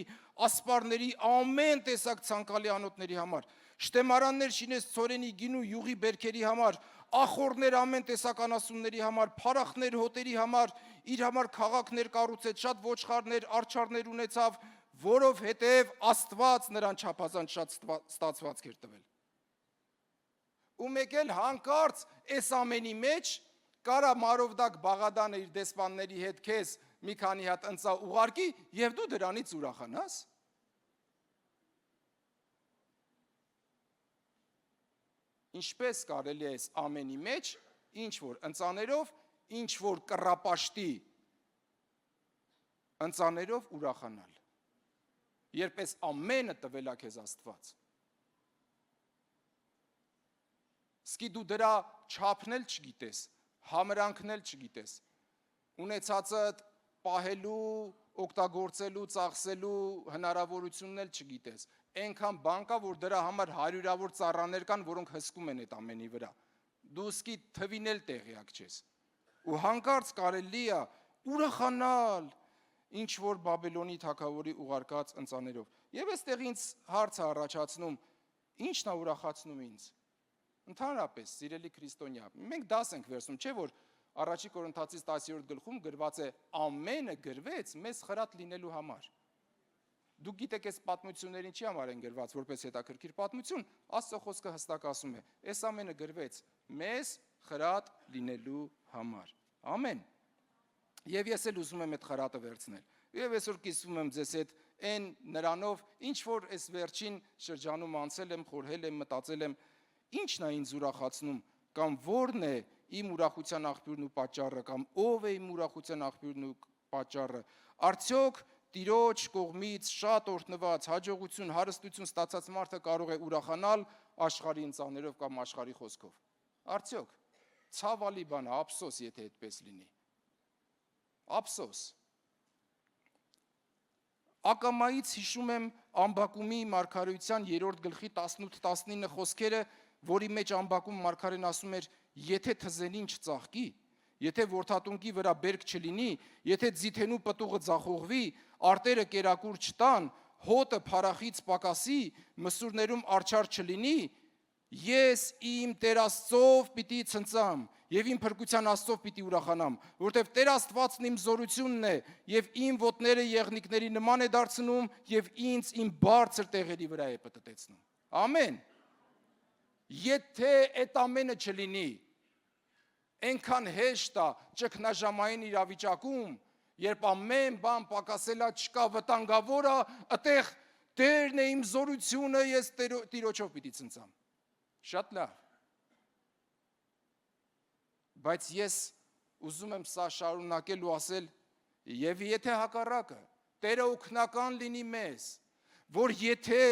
ասպարների, ամեն տեսակ ցանկալի անոթների համար, շտեմարաններ շինեց ցորենի, գինու, յուղի բերքերի համար, ախորներ ամեն տեսակ անասունների համար, փարախներ հոտերի համար, իր համար քաղաքներ կառուցեց, շատ ոչխարներ, արջառներ ունեցավ, որովհետև Աստված նրան չափազանց շատ ստացվածք էր տվել։ Ու մեկ էլ հանկարծ այս ամենի մեջ կարա Մարովդակ Բաղադանը իր դեսպանների հետ քեզ մի քանի հատ ընծա ուղարկի եւ դու դրանից ուրախանաս։ Ինչպես կարելի է այս ամենի մեջ ինչ որ ընծաներով, ինչ որ կռապաշտի ընծաներով ուրախանալ։ Երբ այս ամենը տվել է քեզ Աստված։ Սկի դու դրա չափն էլ չգիտես, համրանքն էլ չգիտես, ունեցածդ պահելու, օգտագործելու, ծախսելու հնարավորությունն էլ չգիտես։ Այնքան բան կա, որ դրա համար հարյուրավոր ծառաներ կան, որոնք հսկում են այդ ամենի վրա։ Դու սկի թվին էլ տեղյակ չես։ Ու հանկարծ կարելի է ուրախանալ ինչ որ Բաբելոնի թագավորի ուղարկած ընծաներով։ Եվ այստեղ ինձ հարց է առաջացնում, ի՞նչն է ուրախացնում ինձ։ Ընդհանրապես, սիրելի քրիստոնյա, մենք դաս ենք վերցնում, չէ՞ որ Առաջի Կորինթացիս 10-րդ գլխում գրված է ամենը գրվեց մեզ խրատ լինելու համար։ Դուք գիտեք, այս պատմություններին չի համար են գրված որպես հետաքրքիր պատմություն, Աստծո խոսքը հստակ ասում է, այս ամենը գրվեց մեզ խրատ լինելու համար։ Ամեն։ Եվ ես էլ ուզում եմ այդ խրատը վերցնել։ Եվ այսօր կիսվում եմ ձեզ հետ այն նրանով, ինչ որ այս վերջին շրջանում անցել եմ, խորհել եմ, մտածել եմ, ի՞նչն է ինձ ուրախացնում, կամ ո՞րն է իմ ուրախության աղբյուրն ու պատճառը, կամ ով է իմ ուրախության աղբյուրն ու պատճառը։ Արդյոք Տիրոջ կողմից շատ օրհնված, հաջողություն, հարստություն ստացած մարդը կարող է ուրախանալ աշխարհի ընծաներով կամ աշխարհի խոսքով։ Արդյոք ցավալի բան է, ափսոս, եթե այդպես լինի։ Ափսոս։ Ակամայից հիշում եմ Ամբակումի մարգարեության 3-րդ գլխի 18-19 խոսքերը, որի մեջ Ամբակում մարգարեն ասում էր. եթե թզենին չծաղկի, եթե որդատունկի վրա բերք չլինի, եթե ձիթենու պտուղը ձախողվի, արտերը կերակուր չտան, հոտը փարախից պակասի, մսուրներում արջար չլինի, ես իմ Տեր Աստծով պիտի ցնծամ եւ իմ փրկության Աստծով պիտի ուրախանամ, որտեւ Տեր Աստվածն իմ զորությունն է եւ իմ ոտները եղնիկների նման է դարձնում եւ ինձ իմ բարձր տեղերի վրա է պտտեցնում։ Ամեն։ Եթե այդ ամենը չլինի, այնքան հեշտ է ճգնաժամային իրավիճակում, երբ ամեն բան պակասելա, չկա, վտանգավոր է, այդտեղ Տերն է իմ զորությունը, ես Տիրոջով պիտի ցնծամ։ Շատ լավ։ Բայց ես ուզում եմ սա շարունակել ու ասել, եւ եթե հակառակը, Տերը օգնական լինի մեզ, որ եթե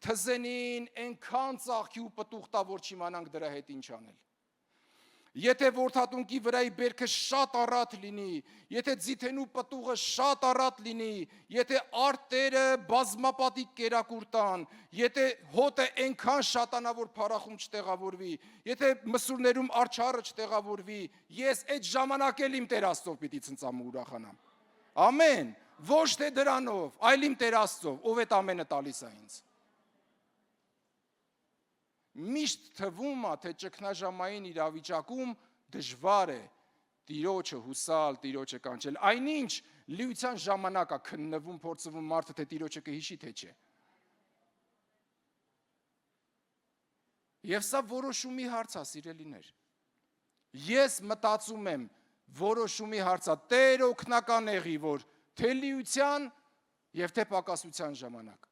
թզենին այնքան ծաղկի ու պտուղ տա, որ չիմանանք դրա հետ ինչ անել։ Եթե որդատունկի վրայի բերքը շատ առատ լինի, եթե ձիթենու պտուղը շատ առատ լինի, եթե արտերը բազմապատիկ կերակուր տան, եթե հոտը այնքան շատանա, որ փարախում չտեղավորվի, եթե մսուրներում արջառը չտեղավորվի, ես այդ ժամանակ էլ իմ Տեր Աստծով պիտի ցնծամ ու ուրախանամ։ Ամեն, ոչ թե դրանով, այլ իմ Տեր Աստծով, ով այդ ամենը տալիս է ինձ։ Միշտ թվում է, թե ճգնաժամային իրավիճակում դժվար է Տիրոջը հուսալ, Տիրոջը կանչել։ Այնինչ լիության ժամանակ է քննվում, փորձվում մարդը, թե Տիրոջը կհիշի, թե չէ։ Եվ սա որոշումի հարց է, սիրելիներ։ Ես մտածում եմ, որոշումի հարց է, Տեր օգնական եղի, որ թե լիության եւ թե պակասության ժամանակ,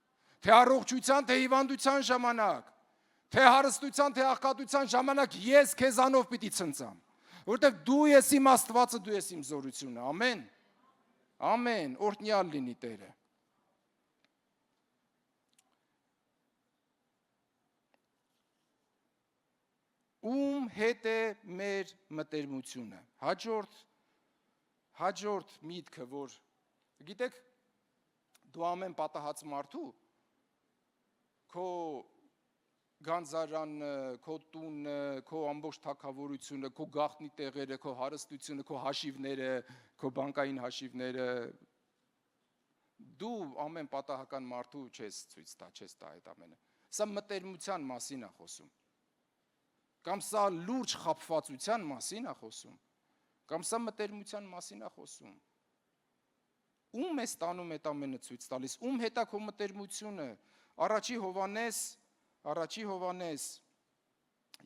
թե առողջության, թե հիվանդության ժամանակ, թե հարստության, թե աղքատության ժամանակ ես քեզանով պիտի ցնծամ, որովհետև դու ես իմ Աստվածը, դու ես իմ զորությունը, ամեն, ամեն, օրհնյալ լինի Տերը։ Ում հետ է մեր մտերմությունը, հաջորդ միտքը, որ, գիտեք, դու ամեն պատահած մարդու, քո գանձարանը, քո տունը, քո ամբողջ թագավորությունը, քո գաղտնի տեղերը, քո հարստությունը, քո հաշիվները, քո բանկային հաշիվները, դու ամեն պատահական մարդու չես ցույց տա, չես տա այդ ամենը։ Սա մտերմության մասին է խոսում։ Կամ սա լուրջ խաբվածության մասին է խոսում։ Կամ սա մտերմության մասին է խոսում։ Ում է ստանում այդ ամենը ցույց տալիս, ում հետ է քո մտերմությունը։ Առաջի Հովհաննես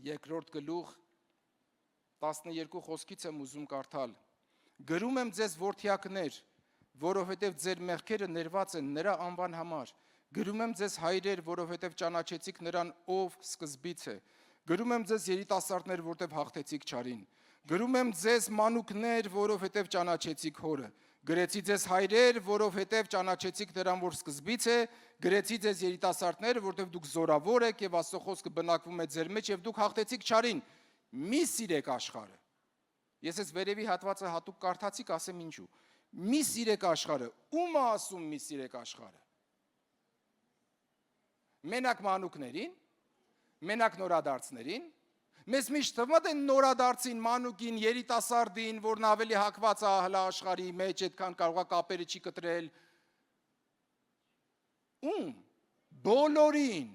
2-րդ գլուխ 12 խոսքից եմ ուզում կարդալ։ Գրում եմ ձեզ որդյակներ, որովհետև ձեր մեղքերը ներված են նրա անվան համար։ Գրում եմ ձեզ հայրեր, որովհետև ճանաչեցիք նրան, ով սկզբից է։ Գրում եմ ձեզ երիտասարդներ, որովհետև հաղթեցիք չարին։ Գրում եմ ձեզ մանուկներ, որովհետև ճանաչեցիք հորը։ Գրեցի ձեզ հայրեր, որովհետև ճանաչեցիք նրան, որ սկզբից է, գրեցի ձեզ երիտասարդներ, որովհետև դուք զորավոր եք եւ Աստծո խոսքը բնակվում է ձեր մեջ եւ դուք հաղթեցիք չարին։ Մի սիրեք աշխարհը։ Ես այս վերևի հատվածը հատուկ կարդացի, կասեմ ինչու։ Մի սիրեք աշխարհը։ Ո՞ւմ է ասում մի սիրեք աշխարհը։ Մենակ մանուկներին, մենակ նորադարձներին, մեզ միշտ թվում է նորադարձին, մանուկին, երիտասարդին, որն ավելի հակված է հլա աշխարհի մեջ, այդքան կարող է կապերը չի կտրել։ Ում բոլորին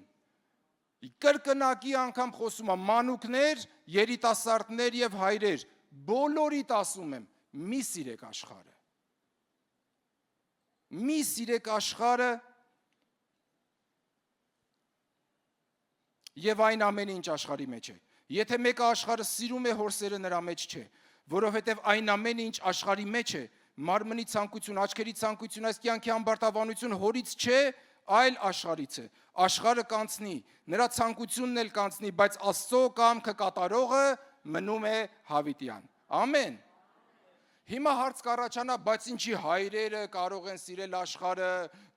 կրկնակի անգամ խոսում է մանուկներ, երիտասարդներ եւ հայրեր, բոլորիդ ասում եմ, մի սիրեք աշխարհը։ Մի սիրեք աշխարհը եւ այն ամենը, ինչ աշխարհի մեջ է։ Եթե մեկը աշխարհը սիրում է, հորսերը նրա մեջ չէ, որովհետեւ այն ամենը, ինչ աշխարհի մեջ է, մարմնի ցանկություն, աչքերի ցանկություն, այս կյանքի ամբարտավանություն հորից չէ, այլ աշխարհից է։ Աշխարհը կանցնի, նրա ցանկությունն էլ կանցնի, բայց Աստծո կամքը կատարողը մնում է հավիտյան։ Ամեն։ Հիմա հարց կառաջանա, բայց ինչի հայրերը կարող են սիրել աշխարհը,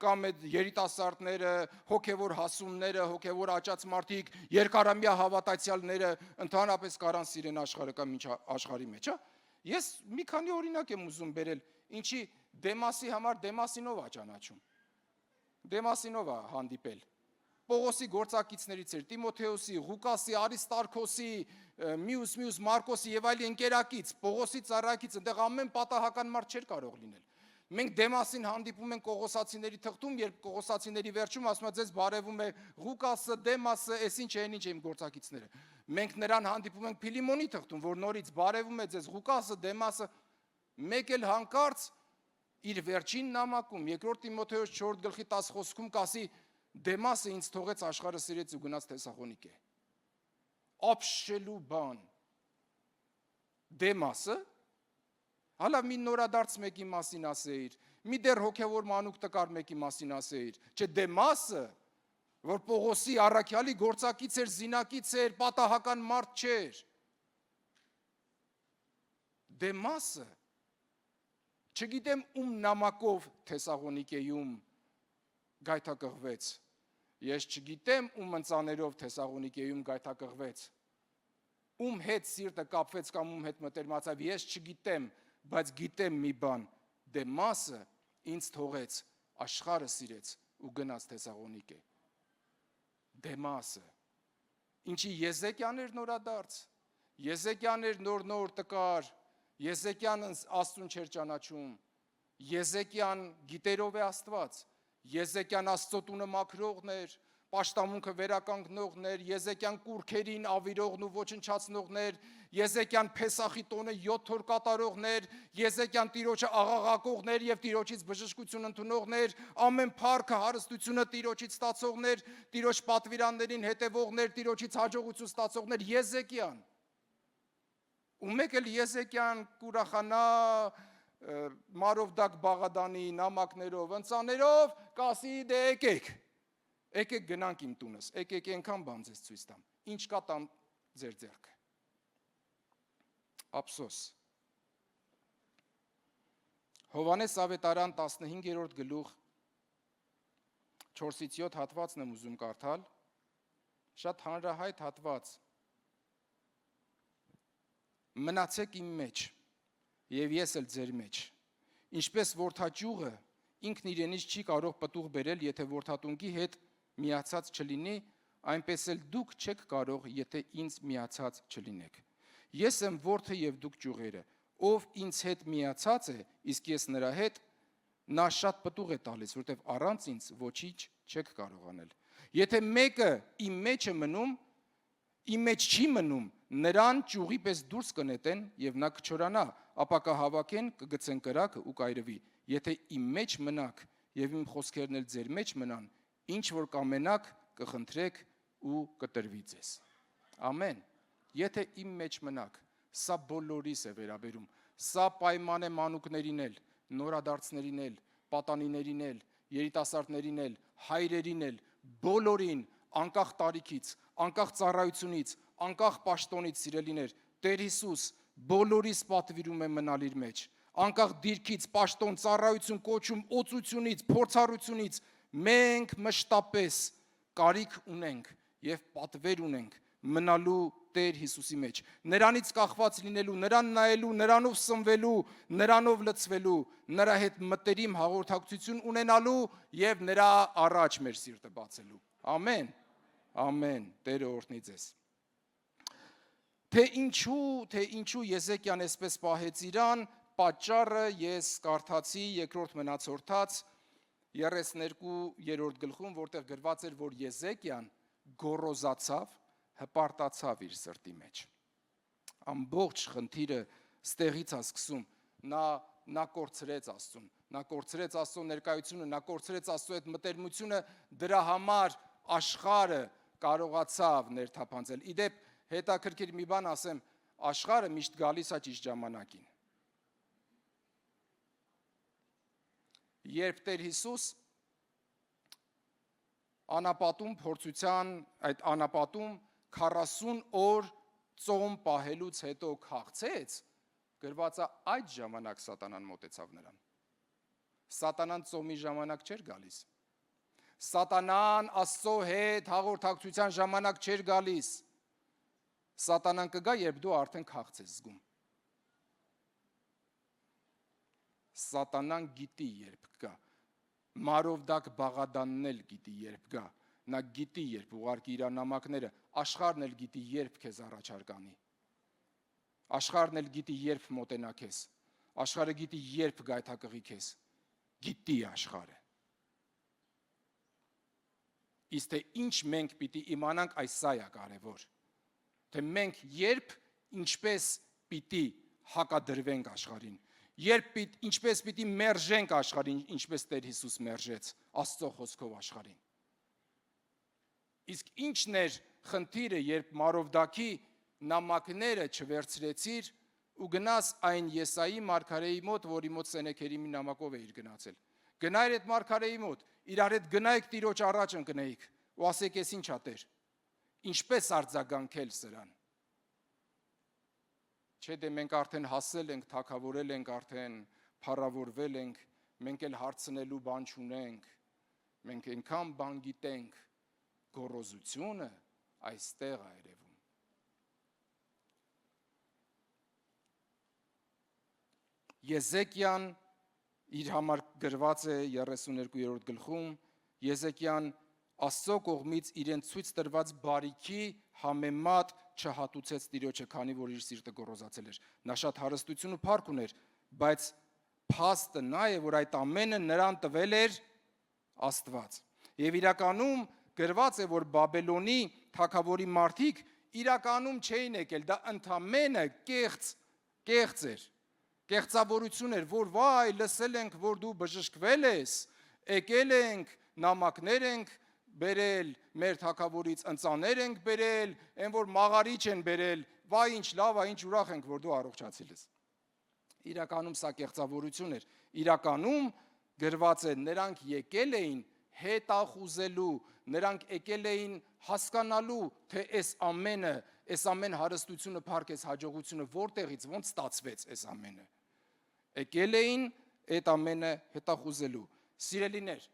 կամ այդ երիտասարդները, հոգևոր հասունները, հոգևոր աճած մարդիկ, երկարամյա հավատացյալները ընդհանրապես կարան սիրեն աշխարհը կամ ինչ աշխարհի մեջ, հա։ Ես մի քանի օրինակ եմ ուզում բերել, ինչի Դեմասի համար Դեմասինով է ճանաչում։ Դեմասինով է հանդիպել։ Պողոսի գործակիցներից էր, Տիմոթեոսի, Ղուկասի, Արիստարքոսի, մյուս Մարկոսի եւ այլ ընկերակից, Պողոսի ծառայակից, այնտեղ ամեն պատահական մարդ չէր կարող լինել։ Մենք Դեմասին հանդիպում ենք Կողոսացիների թղթում, երբ Կողոսացիների վերջում ասում է ձեզ բարևում է Ղուկասը, Դեմասը, այսինչ է, ինչ իմ գործակիցները։ Մենք նրան հանդիպում ենք Փիլիմոնի թղթում, որ նորից բարևում է ձեզ Ղուկասը, Դեմասը, մեկ էլ հանկարծ իր վերջին նամակում, 2 Տիմոթեոս 4:10 խոսքում կասի Դեմասը ինձ թողեց աշխարհը սիրեց ու գնաց Թեսաղոնիկե։ Ապշելու բան։ Դեմասը, հալա մի նորադարձ մեկի մասին ասեիր, մի դեռ հոգևոր մանուկ տկար մեկի մասին ասեիր, չէ Դեմասը, որ Պողոսի առաքյալի գործակից էր, զինակից էր, պատահական մարդ չէր։ Դեմասը, չգիտեմ ում նամակով Թեսաղոնիկեում գայթակղվեց, ես չգիտեմ ում ընծաներով Թեսաղոնիկեում գայթակղվեց, ում հետ սիրտը կապվեց կամ ում հետ մտերմացավ, ես չգիտեմ, բայց գիտեմ մի բան, Դեմասը ինձ թողեց, աշխարհը սիրեց ու գնաց Թեսաղոնիկե։ Դեմասը, ինչի Եզեկիան էր նորադարձ, Եզեկիան էր նոր տկար, Եզեկիան Աստծուն չէր ճանաչում, Եզեկիան գիտերով է Աստված, Եզեկիան Աստծո տունը մաքրողն էր, պաշտամունքը վերականգնողներ, Եզեկիան կուրքերին ավիրողն ու ոչնչացնողներ, Եզեկիան Փեսախի տոնը 7 օր կատարողներ, Եզեկիան Տիրոջը աղաղակողներ եւ Տիրոջից բժշկություն ընդունողներ, ամեն փառքը հարստությունը Տիրոջից ստացողներ, Տիրոջ պատվիրաններին հետևողներ, Տիրոջից հաջողություն ստացողներ, Եզեկիան։ Ու մեկ էլ Եզեկիան կուրախանա Մարովդակ Բաղադանի նամակներով, ընծաներով, կասի դե եկեք գնանք իմ տունս, եկեք այնքան բան ձեզ ցույց տամ, ինչ կա տամ ձեր ձեռքը։ Ափսոս։ Հովանես Ավետարան 15-րդ գլուխ 4-ից 7 հատվածն եմ ուզում կարդալ, շատ հանրահայտ հատված։ Մնացեք իմ մեջ եւ ես էլ ձեր մեջ։ Ինչպես որդաճյուղը ինքն իրենից չի կարող պտուղ բերել, եթե որդատունկի հետ միացած չլինի, այնպես էլ դուք չեք կարող, եթե ինձ միացած չլինեք։ Ես եմ որդը եւ դուք ճյուղերը, ով ինձ հետ միացած է, իսկ ես նրա հետ, նա շատ պտուղ է տալիս, որտեվ առանց ինձ ոչինչ չեք կարող անել։ Եթե մեկը իմ մեջ է մնում, իմ մեջ չի մնում, նրան ճյուղի պես դուրս կնետեն եւ նա կչորանա, ապա կհավաքեն, կգցեն կրակը ու կայրվի։ Եթե իմ մեջ մնաք եւ իմ խոսքերն էլ ձեր մեջ մնան, ինչ որ կամենաք, կխնդրեք ու կտրվի ձեզ։ Ամեն։ Եթե իմ մեջ մնաք, սա բոլորիս է վերաբերում, սա պայման է մանուկներին էլ, նորադարձներին էլ, պատանիներին էլ, երիտասարդներին էլ, հայրերին էլ, բոլորին, անկախ տարիքից, անկախ ծառայությունից, անկախ պաշտոնից սիրելիներ, Տեր Հիսուս բոլորիս պատվիրում է մնալ իր մեջ, անկախ դիրքից, պաշտոն, ծառայություն, կոչում, օծությունից, փորձառությունից, մենք մշտապես կարիք ունենք եւ պատվեր ունենք մնալու Տեր Հիսուսի մեջ, նրանից կախված լինելու, նրան նայելու, նրանով սնվելու, նրանով լցվելու, նրա հետ մտերիմ հաղորդակցություն ունենալու եւ նրա առաջ մեր սիրտը բացելու։ Ամեն։ Ամեն։ Տերը օրհնի ձեզ։ Թե ինչու Եզեկիան այսպես պահեց իրան, պատճառը ես կարդացի երկրորդ մնացորդաց 32-րդ գլխում, որտեղ գրված էր, որ Եզեկիան գոռոզացավ, հպարտացավ իր սրտի մեջ։ Ամբողջ խնդիրը ստեղից է սկսում, նա կորցրեց Աստծուն, նա կորցրեց Աստծո ներկայությունը, նա կորցրեց Աստծո այդ մտերմությունը, դրա համար աշխարհը կարողացավ ներթափանցել։ Իդեպ հետաքրքիր մի բան ասեմ, աշխարհը միշտ գալիս է ճիշտ ժամանակին։ Երբ Տեր Հիսուս անապատում փորձության, այդ անապատում 40 օր ծոմ պահելուց հետո քաղցեց, գրված է այդ ժամանակ սատանան մոտեցավ նրան։ Սատանան ծոմի ժամանակ չէր գալիս։ Սատանան Աստծո հետ հաղորդակցության ժամանակ չէր գալիս։ Սատանան կգա, երբ դու արդեն քաղցես զգում։ Սատանան գիտի երբ կգա։ Մարովդակ Բաղադանն էլ գիտի երբ կգա։ Նա գիտի երբ ուղարկի իր նամակները, աշխարհն էլ գիտի երբ քեզ առաջարկ անի։ Աշխարհն էլ գիտի երբ մոտենա քեզ։ Աշխարհը գիտի երբ գայթակղի քեզ։ Գիտի աշխարհը։ Իսկ թե ինչ մենք պիտի իմանանք, այս սա է կարևոր։ Թե մենք երբ ինչպես պիտի հակադրվենք աշխարհին, ինչպես պիտի մերժենք աշխարհին, ինչպես Տեր Հիսուս մերժեց Աստծո խոսքով աշխարհին։ Իսկ ինչն էր խնդիրը, երբ Մարովդակի նամակները չվերցրեցիր ու գնաս այն Եսայի մարգարեի մոտ, որի մոտ Սենեքերիմի նամակով էիր գնացել։ Գնայր այդ մարգարեի մոտ, իրար հետ գնայք Տիրոջ առաջ ընկնեիք ու ասեք, ես ինչ ա Տեր, ինչպես արձագանքել սրան։ Չէ, դե մենք արդեն հասել ենք, թագավորել ենք, արդեն փառավորվել ենք, մենք էլ հարցնելու բան չունենք, մենք այնքան բան գիտենք, գոռոզությունը այստեղ է երևում։ Եզեկիան իր համար գրված է 32-րդ գլխում, Եզեկիան Աստծո կողմից իրեն ցույց տրված բարիքի համեմատ չհատուցեց Տիրոջը, քանի որ իր սիրտը գոռոզացել էր։ Նա շատ հարստություն ու փառք ուներ, բայց փաստը նա է, որ այդ ամենը նրան տվել էր Աստված։ Եվ իրականում գրված է, որ Բաբելոնի թագավորի մարդիկ իրականում չէին եկել, դա ընդամենը կեղծ էր, կեղծավորություն էր, որ վայ, լսել ենք, որ դու բժշկվել ես, եկել ենք, նամակներ ենք բերել, մեր թագավորից ընծաներ ենք բերել, այն որ մաղարիչ են բերել, վայ ինչ լավ է, ինչ ուրախ ենք, որ դու առողջացել ես։ Իրականում սա կեղծավորություն էր։ Իրականում գրված է, նրանք եկել էին հետախուզելու, նրանք եկել էին հասկանալու, թե այս ամեն հարստությունը, փառք, այս հաջողությունը որտեղից, ոնց ստացվեց այս ամենը։ Եկել էին այդ ամենը հետախուզելու։ Սիրելիներ,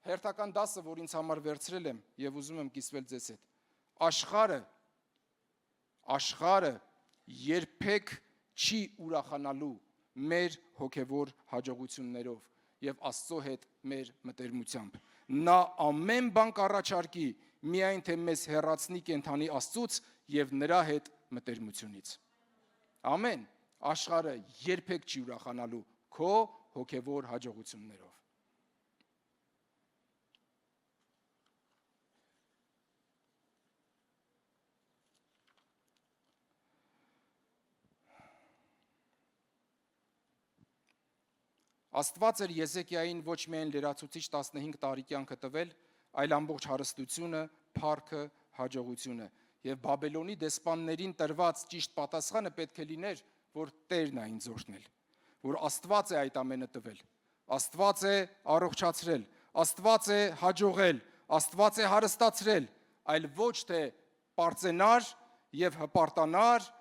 հերթական դասը, որ ինձ համար վերցրել եմ եւ ուզում եմ կիսվել ձեզ հետ։ Աշխարհը երբեք չի ուրախանալու մեր հոգևոր հաջողություններով եւ Աստծո հետ մեր մտերմությամբ։ Նա ամեն բան կառաջարկի, միայն թե մեզ հեռացնի կենթանի Աստծուց եւ նրա հետ մտերմությունից։ Ամեն։ Աշխարհը երբեք չի ուրախանալու քո հոգևոր հաջողություններով։ Աստված էր Եզեկիային ոչ միայն լրացուցիչ 15 տարի կյանքը տվել, այլ ամբողջ հարստությունը, փառքը, հաջողությունը։ Եվ Բաբելոնի դեսպաններին տրված ճիշտ պատասխանը պետք է լիներ, որ Տերն է ինձ օրհնել, որ Աստված է այդ ամենը տվել, Աստված է առողջացրել, Աստված է հաջողել, Աստված է հարստացրել, այլ ոչ թե պարծենար եւ հպարտանար,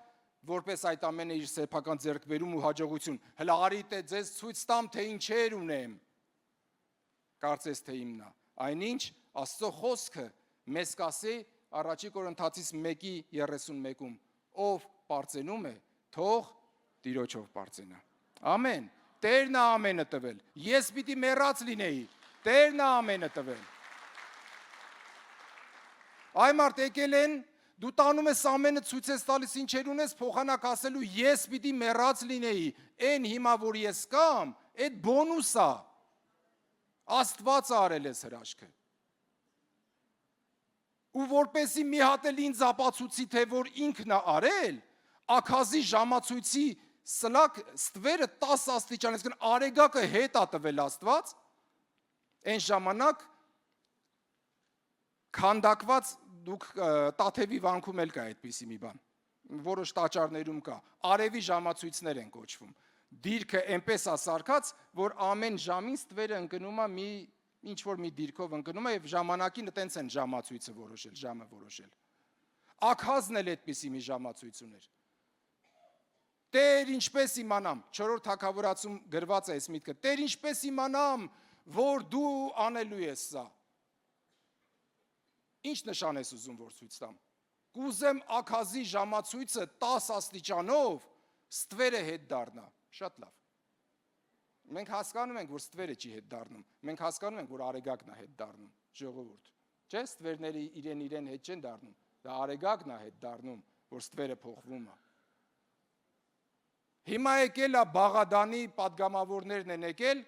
որպես այդ ամենը իր սեփական ձեռքբերում ու հաջողություն։ Հələ արիտ է ձեզ ցույց տամ, թե ինչեր ունեմ։ Կարծես թե իմն է։ Այնինչ Աստծո խոսքը մեզ կասի Առաջի Կորինթացիս 1:31-ում. ով պարծենում է, թող Տիրոջով պարծենա։ Ամեն։ Տերն է ամենը տվել։ Ես պիտի մեռած լինեի։ Տերն է ամենը տվել։ Այ մարդ եկել են, դու տանում ես ամենը ցույց ես տալիս ինչեր ունես, փոխանակ ասելու ես պիտի մեռած լինեի։ Այն հիմա որ ես կամ, այդ բոնուս է։ Աստված արել ես հրաշքը։ Ու որպեսի մի հատ էլ ինձ ապացուցի, թե որ ինքն է արել, Աքազի ժամացույցի սլակ ստվերը 10 աստիճան, այսինքն արեգակը հետ է տվել Աստված, այն ժամանակ քանդակված դուք Տաթևի վանքում էլ կա այդպիսի մի բան, որոշ տաճարներում կա, արևի ժամացույցներ են կոչվում, դիրքը այնպես է սարքած, որ ամեն ժամին ստվերը ընկնում է մի ինչ-որ մի դիրքով ընկնում է և ժամանակին տենց են ժամացույցը որոշել, ժամը որոշել, Աքազն էլ այդպիսի մի ժամացույց ուներ, Տեր ինչպես իմանամ, 4-րդ թագավորացում գրված է այս միտքը, Տեր ինչպես իմանամ, որ դու անելու ես սա, ինչ նշան ես ուզում, որ ցույց տամ, կուզեմ Աքազի ժամացույցը 10 աստիճանով ստվերը հետ դառնա, շատ լավ, մենք հասկանում ենք, որ ստվերը չի հետ դառնում, մենք հասկանում ենք, որ արեգակն է հետ դառնում, ժողովուրդ, չէ, ստվերները իրեն հետ չեն դառնում, դա արեգակն է հետ դառնում, որ ստվերը փոխվում է, Հիմա եկել է Բաղադանի պատգամավորներն են եկել,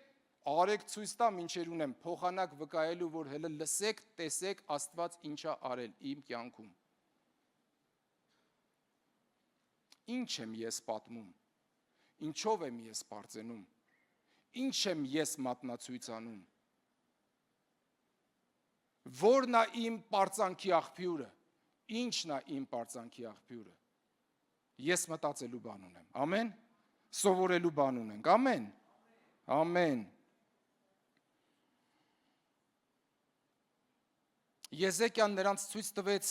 արեք ցույց տամ ինչեր ունեմ, փոխանակ վկայելու, որ հələ լսեք, տեսեք Աստված ինչա արել իմ կյանքում։ Ինչ եմ ես պատմում, ինչով եմ ես պարծենում, ինչ եմ ես մատնացույց անում, որն է իմ պարծանքի աղբյուրը, ինչն է իմ պարծանքի աղբյուրը, ես մտածելու բան ունեմ, ամեն, սովորելու բան ունենք, ամեն, ամեն, Եզեկիան նրանց ցույց տվեց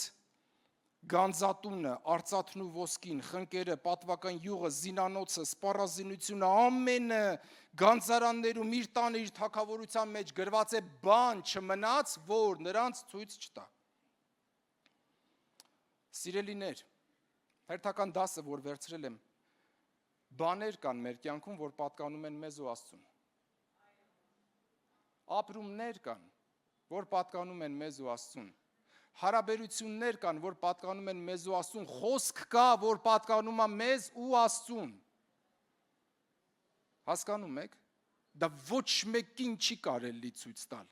գանձատունը, արծաթն ու ոսկին, խնկերը, պատվական յուղը, զինանոցը, սպառազինությունը, ամենը գանձարաններում իր տանը իր թագավորության մեջ գրված է բան չմնաց, որ նրանց ցույց չտա։ Սիրելիներ, հերթական դասը, որ վերցրել եմ, բաներ կան մեր կյանքում, որ պատկանում են մեզ ու Աստծուն։ Ապրումներ կան, որ պատկանում են մեզ ու Աստծուն, հարաբերություններ կան, որ պատկանում են մեզ ու Աստծուն, խոսք կա, որ պատկանում է մեզ ու Աստծուն, հասկանում եք, դա ոչ մեկին չի կարելի ցույց տալ,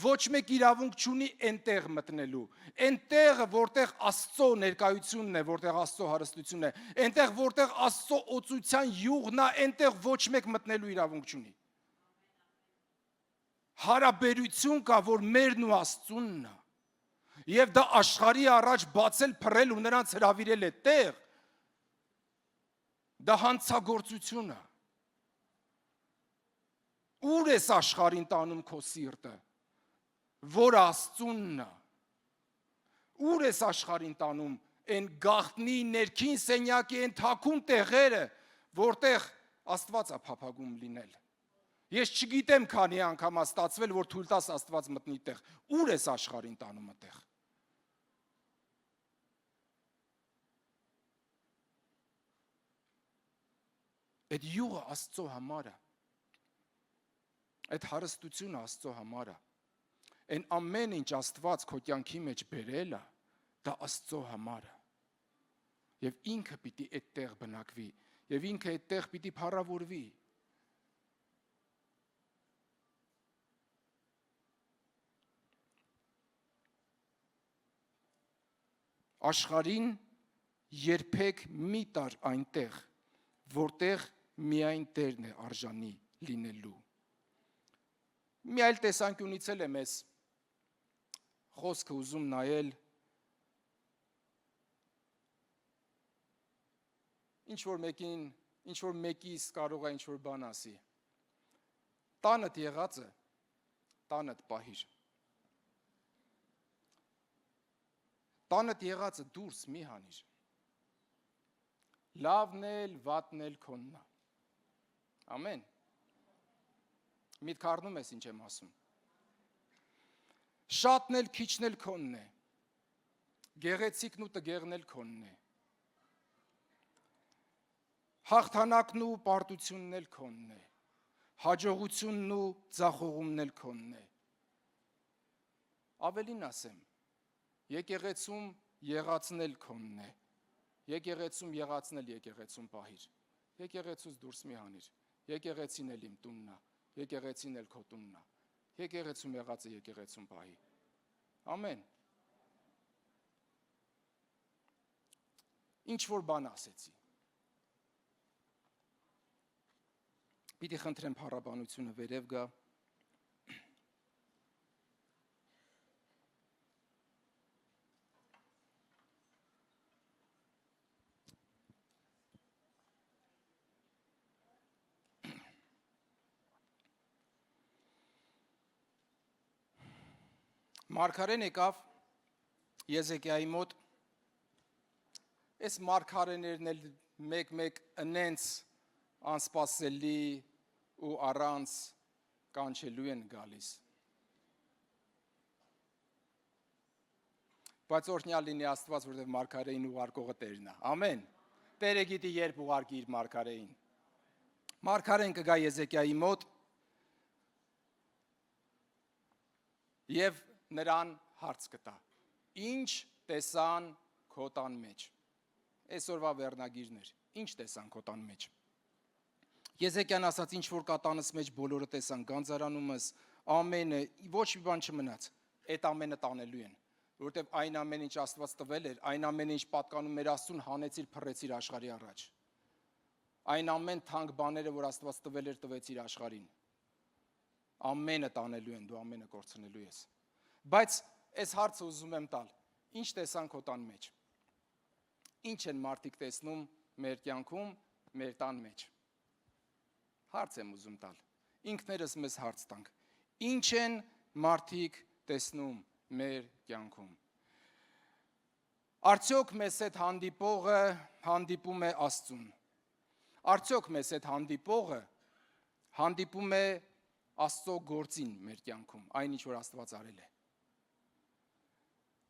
ոչ մեկ իրավունք չունի այնտեղ մտնելու, այնտեղը, որտեղ Աստծո ներկայությունն է, որտեղ Աստծո հարստությունն է, այնտեղ, որտեղ Աստծո օծության յուղն է, այնտեղ ոչ մեկ մտնելու իրավունք չունի, հարաբերություն կա, որ մերն ու Աստծունն է, և դա աշխարհի առաջ բացել, փռել ու նրանց հրավիրել է տեղ, դա հանցագործություն է, ուր ես աշխարհին տանում քո սիրտը, որ Աստծունն է, ուր ես աշխարհին տանում այն գաղտնի ներքին սենյակի այն թաքուն տեղերը, որտեղ Աստված է փափագում լինել, ես չգիտեմ քանի անգամ է ստացվել, որ թույլ տաս Աստված մտնի տեղ, ուր ես աշխարհին տանում այդտեղ, այդ յուղը Աստծո համար է, այդ հարստությունը Աստծո համար է, այն ամեն ինչ Աստված քո կյանքի մեջ բերել է, դա Աստծո համար է, և ինքը պիտի այդտեղ բնակվի, և ինքը այդտեղ պիտի փառավորվի, աշխարհին երբեք մի տար այնտեղ, որտեղ միայն Տերն է արժանի լինելու, մի այլ տեսանկյունից էլ եմ ես խոսքը ուզում նայել, ինչ-որ մեկիս կարող է ինչ-որ բան ասի, տանդ եղածը, տանդ պահիր, տանդ եղածը դուրս մի հանիր, Լավն էլ, վատն էլ քոնն է։ Ամեն։ Միտք առնում ես ինչ եմ ասում։ Շատն էլ, քիչն էլ քոնն է։ Գեղեցիկն ու տգեղն էլ քոնն է։ Հաղթանակն ու պարտությունն էլ քոնն է։ Հաջողությունն ու ձախողումն էլ քոնն է։ Ավելին ասեմ, եկեղեցում եղածն էլ քոնն է։ Եկեղեցում եղածն էլ եկեղեցում պահիր։ Եկեղեցուց դուրս մի հանիր։ Եկեղեցին էլ իմ տունն է, եկեղեցին էլ քո տունն է։ Եկեղեցում եղածը եկեղեցում պահի։ Ամեն։ Ինչ որ բան ասեցի։ Պիտի խնդրեմ փառաբանությունը վերև գա։ Մարգարեն եկավ Եզեկիայի մոտ, այս մարգարեներն էլ մեկ-մեկ ընենց անսպասելի ու առանց կանչելու են գալիս։ Բայց օրհնյալ լինի Աստված, որովհետև մարգարեին ուղարկողը Տերն է։ Ամեն։ Տերը գիտի երբ ուղարկի իր մարգարեին։ Մարգարեն կգա Եզեկիայի մոտ եւ նրան հարց կտա. Ինչ տեսան քո տան մեջ։ Այսօրվա վերնագիրներ, ինչ տեսան քո տան մեջ։ Եզեկիան ասաց, ինչ որ կա տանս մեջ բոլորը տեսան, գանձարանումս, ամենը, ոչ մի բան չմնաց։ Այդ ամենը տանելու են, որովհետև այն ամեն ինչ Աստված տվել էր, այն ամեն ինչ պատկանում էր Աստծուն, հանեցիր, փռեցիր աշխարհի առաջ։ Այն ամեն թանկ բաները, որ Աստված տվել էր, տվեցիր աշխարհին։ Ամենը տանելու են, դու ամենը կորցնելու ես։ Բայց այս հարցը ուզում եմ տալ, ինչ տեսան քո տան մեջ։ Ինչ են մարդիկ տեսնում մեր կյանքում, մեր տան մեջ։ Հարց եմ ուզում տալ, ինքներս մեզ հարց տանք, ինչ են մարդիկ տեսնում մեր կյանքում։ Արդյոք մեզ հետ հանդիպողը հանդիպում է Աստծուն։ Արդյոք մեզ հետ հանդիպողը հանդիպում է Աստծո գործին մեր կյանքում, այն ինչ որ Աստված արել է։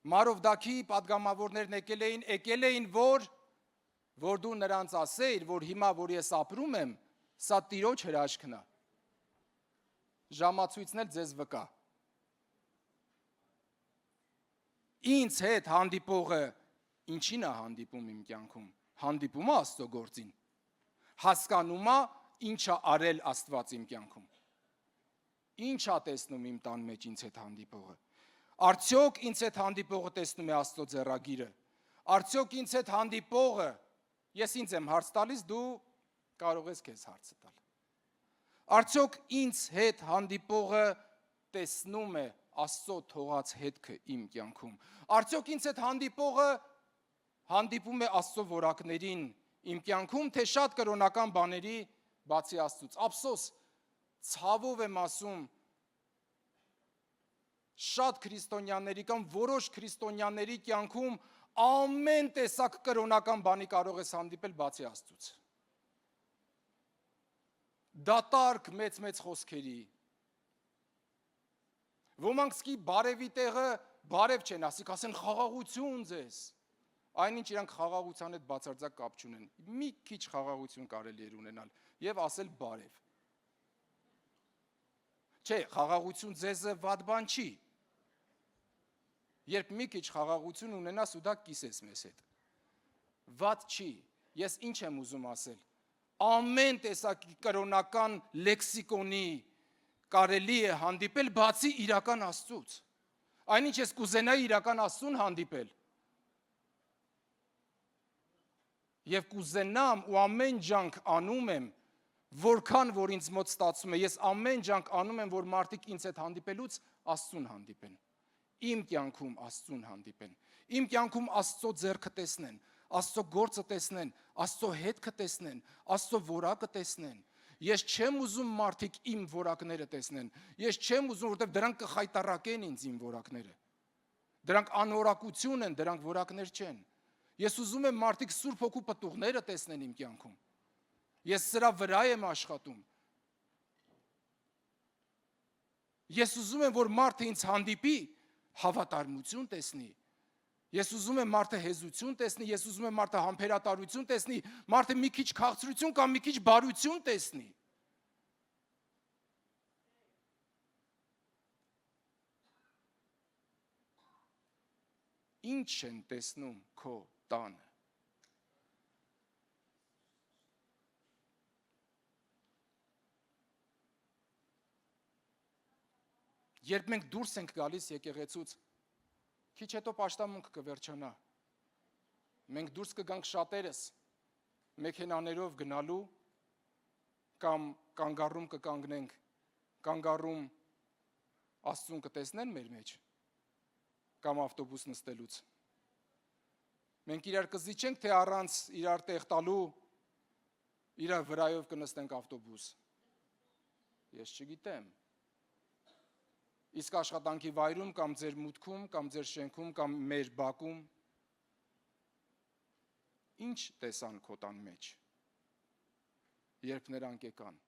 Մարովդաքի պատգամավորներն եկել էին, որ դու նրանց ասեիր, որ հիմա, որ ես ապրում եմ, սա Տիրոջ հրաշքն է։ Ժամացույցն էլ ձեզ վկա։ Ինձ հետ հանդիպողը ինչին է հանդիպում իմ կյանքում։ Հանդիպում է Աստծո գործին։ Հասկանում է ինչ է արել Աստված իմ կյանքում։ Ինչ է տեսնում իմ տան մեջ ինձ հետ հանդիպողը։ Արդյոք ինձ հետ հանդիպողը տեսնում է Աստծո ձեռագիրը։ Արդյոք ինձ հետ հանդիպողը, ես ինձ եմ հարց տալիս, դու կարող ես քեզ հարցը տալ։ Արդյոք ինձ հետ հանդիպողը տեսնում է Աստծո թողած հետքը իմ կյանքում։ Արդյոք ինձ հետ հանդիպողը հանդիպում է Աստծո որակներին իմ կյանքում, թե շատ կրոնական բաների բացի Աստծուց։ Ափսոս, ցավով եմ ասում, շատ քրիստոնյաների կամ որոշ քրիստոնյաների կյանքում ամեն տեսակ կրոնական բանի կարող ես հանդիպել բացի Աստծուց։ Դատարկ մեծ խոսքերի։ Ոմանք սկի բարևի տեղը բարև չեն ասի, ասեն խաղաղություն ձեզ։ Այնինչ իրանք խաղաղության հետ բացարձակ կապ չունեն։ Մի քիչ խաղաղություն կարելի է ունենալ եւ ասել բարև։ Չէ, խաղաղություն ձեզը վատ բան չի։ Երբ մի քիչ խաղաղություն ունենաս ու դա կիսես մեզ հետ։ Վատ չի։ Ես ինչ եմ ուզում ասել։ Ամեն տեսակի կրոնական լեքսիկոնի կարելի է հանդիպել բացի իրական Աստծուց։ Այնինչ ես կուզենայի իրական Աստծուն հանդիպել։ Եվ կուզենամ ու ամեն ջանք անում եմ, որքան որ ինձ մոտ ստացվում է, ես ամեն ջանք անում եմ, որ մարդիկ ինձ հետ հանդիպելուց Աստծուն հանդիպեն։ Իմ կյանքում Աստծուն հանդիպեն։ Իմ կյանքում Աստծո ձեռքը տեսնեն, Աստծո գործը տեսնեն, Աստծո հետքը տեսնեն, Աստծո որակը տեսնեն։ Ես չեմ ուզում մարդիկ իմ որակները տեսնեն։ Ես չեմ ուզում, որովհետև դրանք կխայտառակեն ինձ իմ որակները։ Դրանք անորակություն են, դրանք որակներ չեն։ Ես ուզում եմ մարդիկ Սուրբ Հոգու պտուղները տեսնեն իմ կյանքում։ Ես սրա վրա եմ աշխատում։ Ես ուզում եմ, որ մարդը ինձ հանդիպի, հավատարմություն տեսնի։ Ես ուզում եմ մարդը հեզություն տեսնի, ես ուզում եմ մարդը համբերատարություն տեսնի, մարդը մի քիչ քաղցրություն կամ մի քիչ բարություն տեսնի։ Ինչ են տեսնում քո տանը։ Երբ մենք դուրս ենք գալիս եկեղեցուց, քիչ հետո պաշտամունքը կվերջանա։ Մենք դուրս կգանք շատերս մեքենաներով գնալու կամ կանգառում կկանգնենք, կանգառում Աստծուն կտեսնեն մեր մեջ կամ ավտոբուս նստելուց։ Մենք իրար կզիջենք, թե առանց իրար տեղ տալու իրար վրայով կնստենք ավտոբուս։ Ես չգիտեմ։ Իսկ աշխատանքի վայրում կամ ձեր մուտքում, կամ ձեր շենքում, կամ մեր բակում ինչ տեսան քո տան մեջ, երբ նրանք եկան։